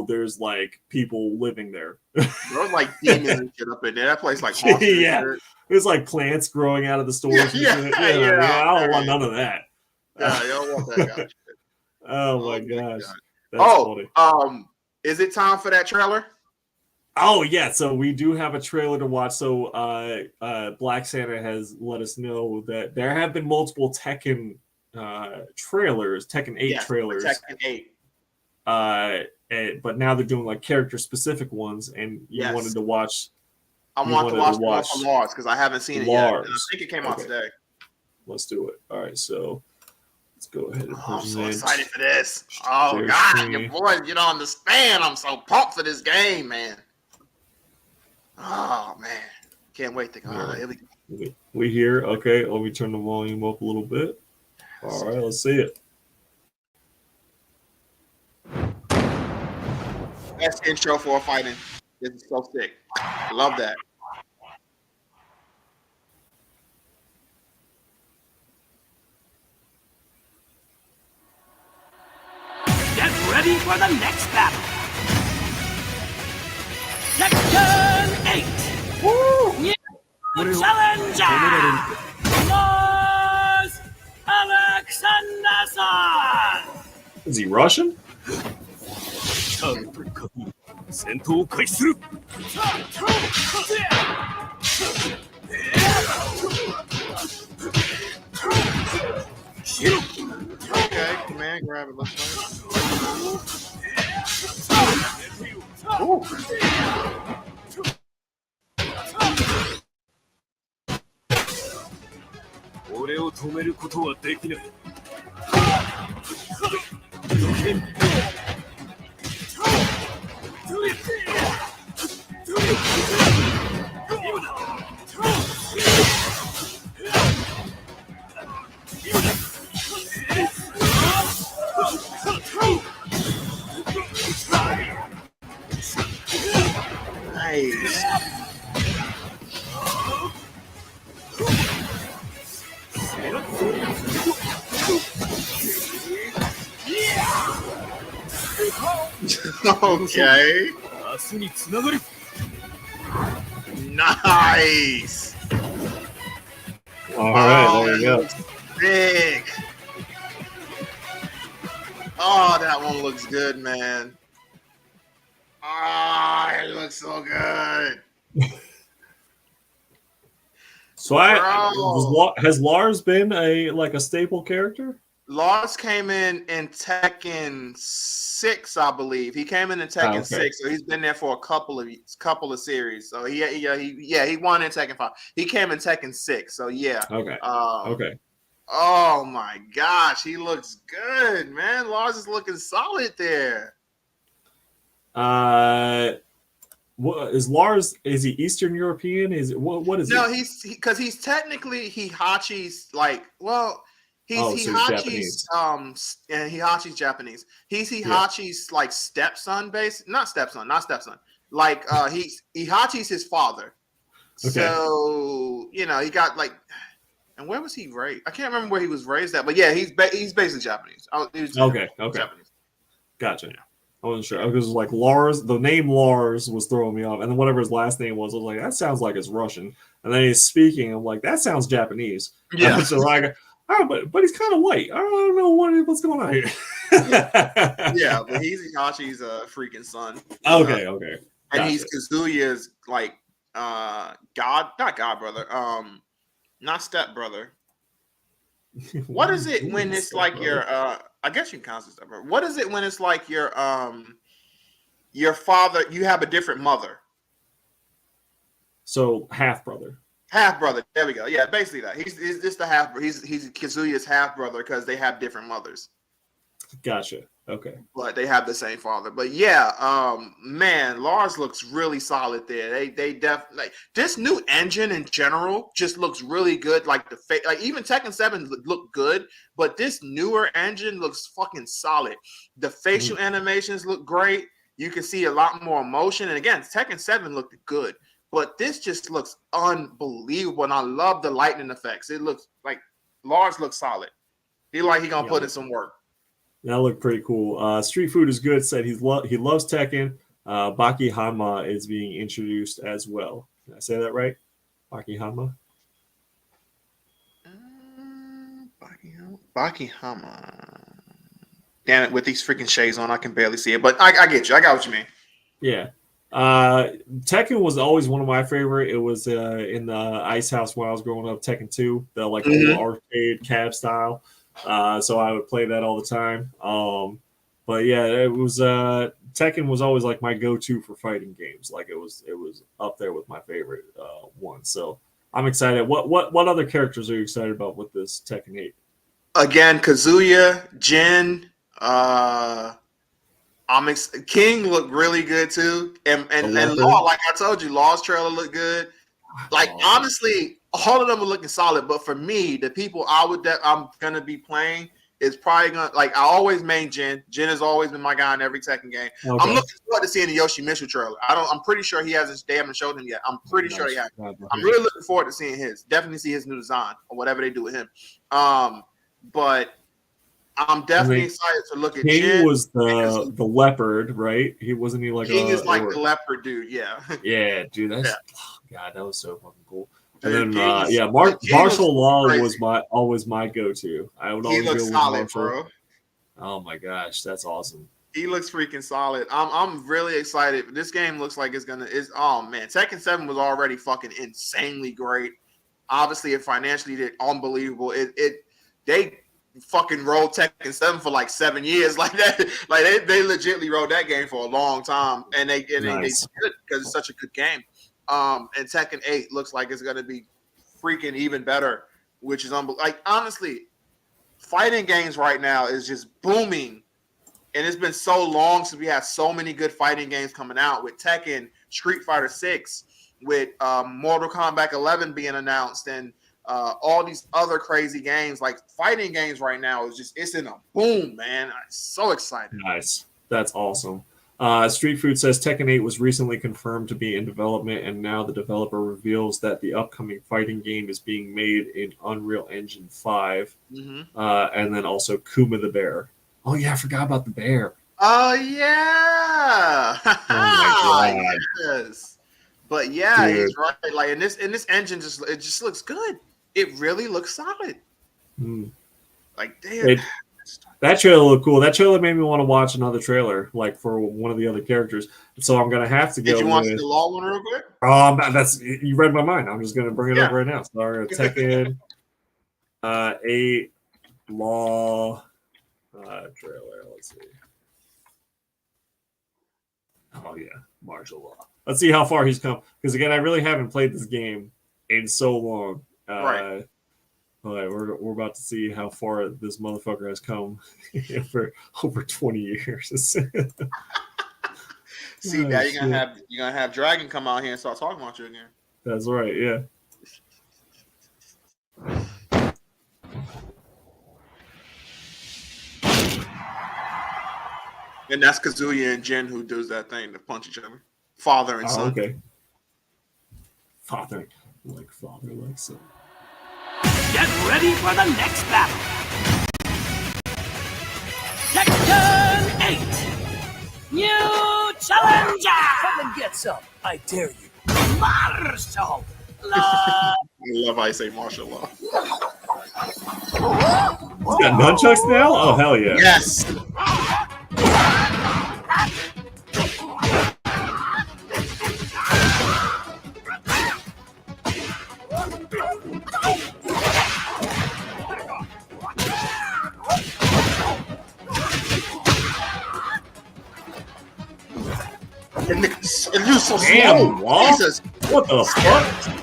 there's like people living there. There's like demons and shit up in there. That place like haunted. Yeah. There's like plants growing out of the stores. I don't want none of that. Yeah, you don't want that kind of shit. Oh my gosh. That's funny. Is it time for that trailer? Oh yeah, so we do have a trailer to watch. So Black Santa has let us know that there have been multiple Tekken trailers, Tekken 8 trailers. Tekken 8. But now they're doing like character specific ones, and you wanted to watch. I want to watch Lars because I haven't seen it yet. And I think it came out today. Let's do it. All right, so let's go ahead and I'm so excited for this. Oh God, your boys, you don't understand. I'm so pumped for this game, man. Oh man, can't wait to go. We here. Okay, let me turn the volume up a little bit. All right, let's see it. Best intro for fighting. This is so sick. I love that. Get ready for the next battle. Tekken 8. Woo! New challenger. Lars Alexander-san. Is he Russian? Okay, man, grab it. Let's play. Ooh. Nice. Okay. Nice. All right, there you go. Big. Oh, that one looks good, man. Oh, it looks so good. So has Lars been a staple character? Lars came in Tekken 6, I believe. He came in Tekken 6, so he's been there for a couple of series. So he won in Tekken 5. He came in Tekken 6, so yeah. Okay. Okay. Oh my gosh, he looks good, man. Lars is looking solid there. What is Lars? Is he Eastern European? Is it what is? No, he's technically Hihachi's He's Hihachi's and Hihachi's Japanese. He's Hihachi's stepson, not stepson. Like he's Hihachi's his father. So you know, he got like, and where was he raised? I can't remember where he was raised at, but yeah, he's basically Japanese. Okay. Japanese. Gotcha. Yeah. I wasn't sure because like Lars, the name Lars was throwing me off, and then whatever his last name was, I was like, that sounds like it's Russian. And then he's speaking, I'm like, that sounds Japanese. Yeah. So like, but he's kind of white. I don't know what's going on here. Yeah, but he's Itachi's freaking son. Okay. And Gotcha. he's Kazuya's like not god brother, not step brother. What is it when it's like your I guess you can count as step brother. What is it when it's like your father, you have a different mother? So half brother. Half brother. There we go. Yeah, basically that. He's just the half. He's Kazuya's half brother because they have different mothers. Gotcha. Okay. But they have the same father. But yeah, man, Lars looks really solid there. They definitely like this new engine in general just looks really good. Like like even Tekken 7 looked good, but this newer engine looks fucking solid. The facial animations look great. You can see a lot more emotion. And again, Tekken 7 looked good, but this just looks unbelievable. And I love the lightning effects. It looks like Lars looks solid. He gonna put in some work. That looked pretty cool. Street Food is good. Said he loves Tekken. Baki Hanma is being introduced as well. Did I say that right? Baki Hanma. Baki Hanma. Damn it! With these freaking shades on, I can barely see it. But I get you. I got what you mean. Yeah. Tekken was always one of my favorite. It was in the Ice House when I was growing up. Tekken 2, the like old arcade cab style. So I would play that all the time. But yeah, it was Tekken was always like my go-to for fighting games. Like it was up there with my favorite one. So I'm excited. What other characters are you excited about with this Tekken 8? Again, Kazuya, Jin, King looked really good too, and Law, like I told you, Law's trailer looked good. Like honestly, all of them are looking solid. But for me, the people I'm gonna be playing is probably gonna like I always main Jin. Jin has always been my guy in every Tekken game. Okay. I'm looking forward to seeing the Yoshimitsu trailer. I'm pretty sure he hasn't. They haven't showed him yet. I'm pretty sure they have. I'm really looking forward to seeing his. Definitely see his new design or whatever they do with him. But I'm definitely excited to look at King. Jin. Was the leopard, right? He wasn't he like King is like the leopard dude, yeah. Yeah, dude, that's God, that was so fucking cool. And then martial law was always my go-to. I would always go with solid, bro. Oh my gosh, that's awesome. He looks freaking solid. I'm really excited. This game looks like oh man, Tekken 7 was already fucking insanely great. Obviously, it financially did unbelievable. They fucking rolled Tekken 7 for like 7 years, like that. Like they legitimately rode that game for a long time, and they did because it's such a good game. And Tekken 8 looks like it's gonna be freaking even better, which is unbelievable. Like honestly, fighting games right now is just booming, and it's been so long since we had so many good fighting games coming out with Tekken, Street Fighter 6, with Mortal Kombat 11 being announced, and all these other crazy games. Like fighting games right now it's in a boom, man. I'm so excited. Nice, that's awesome. Street Food says Tekken 8 was recently confirmed to be in development, and now the developer reveals that the upcoming fighting game is being made in Unreal Engine 5, and then also Kuma the Bear. Oh yeah, I forgot about the bear. Oh yeah. Oh my god. Yes. But yeah, dude, he's right. Like in this engine, it just looks good. It really looks solid. Like damn. That trailer looked cool. That trailer made me want to watch another trailer, like for one of the other characters. So I'm gonna have to go. Did you watch the Law one real quick? That's you read my mind. I'm just gonna bring it up right now. So our Tekken 8 Law trailer. Let's see. Oh yeah, martial law. Let's see how far he's come. Because again, I really haven't played this game in so long. Right. All right, we're about to see how far this motherfucker has come for over 20 years. See, now you're gonna have Dragon come out here and start talking about you again. That's right, yeah. And that's Kazuya and Jin who does that thing to punch each other, father and son. Okay. Father like son. Get ready for the next battle. Section 8. New challenger. Come and get some. I dare you. Marshall. I love how you say martial law. He's got nunchucks now? Oh, hell yeah. Yes. And you're so Damn, slow. Wall. Jesus. What the fuck?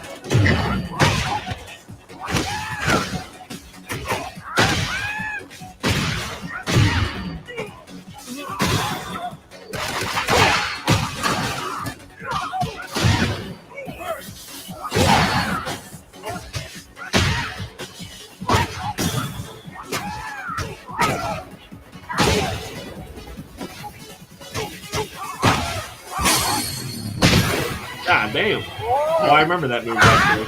God damn. Oh, I remember that move actually.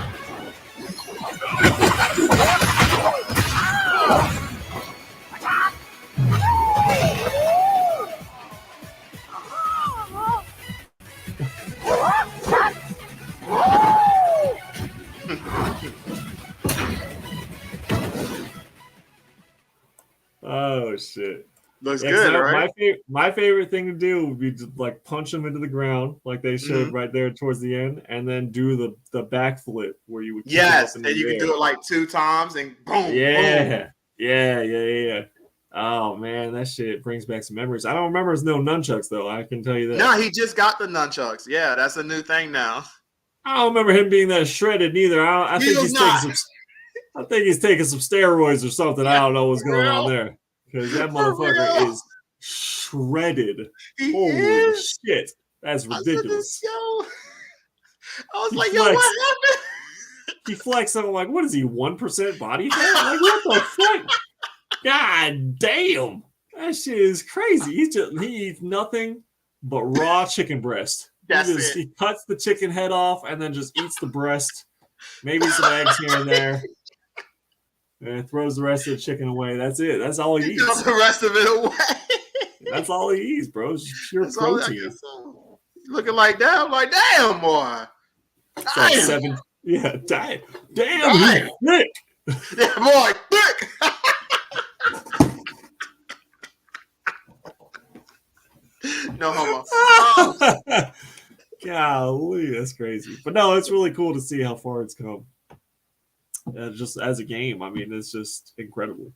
Oh shit. Looks Yeah, good, right? My favorite thing to do would be to like punch him into the ground like they showed Mhm. right there towards the end, and then do the backflip where you would kick him Yes, up in and the you can air. do it like 2 times and boom, boom. Yeah. Oh man, that shit brings back some memories. I don't remember his no nunchucks though. I can tell you that. No, he just got the nunchucks. Yeah, that's a new thing now. I don't remember him being that shredded neither. I He think was he's not. taking some. I think he's taking some steroids or something. I Yeah, don't know what's for going on real. there because that For motherfucker real. is shredded. He Holy is. shit, that's I said ridiculous. this, yo. I was He like, yo, what flexed. happened? He flexed, and I'm like, what is he? 1% body fat? Like what the fuck? God damn, that shit is crazy. He eats nothing but raw chicken breast. That's it. He cuts the chicken head off and then just eats the breast, maybe some eggs here and there, and throws the rest of the chicken away. That's it. That's all he He got eats. the rest of it away. That's all he eats, bro. It's just pure That's all I protein. guess so. Looking like that, I'm like, damn, boy. It's like Damn. 7. Yeah, damn, Damn. he's thick. Yeah, boy, thick. No homo. Golly, that's crazy. But no, it's really cool to see how far it's come. Just as a game, I mean, it's just incredible.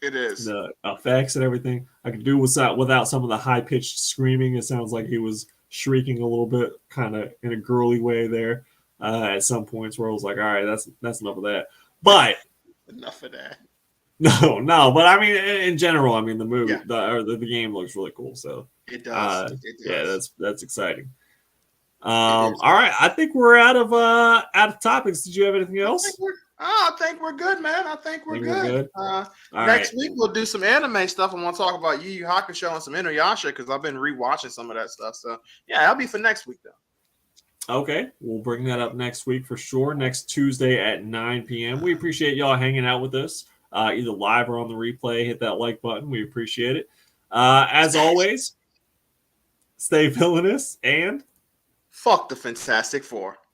It is. The effects and everything. I could do without some of the high pitched screaming. It sounds like he was shrieking a little bit, kind of in a girly way there. At some points where I was like, all right, that's enough of that. But Enough of that. no. But I mean, in general, I mean, the movie, Yeah. the game looks really cool. So It does. yeah, that's exciting. All right, I think we're out of topics. Did you have anything else? I think we're good, man. I think we're good. All Next right. week we'll do some anime stuff. I want to talk about Yu Yu Hakusho and some Inuyasha because I've been rewatching some of that stuff. So yeah, that'll be for next week though. Okay, we'll bring that up next week for sure. Next Tuesday at 9 p.m. We appreciate y'all hanging out with us, either live or on the replay. Hit that like button. We appreciate it. As always, stay villainous and Fuck the Fantastic Four.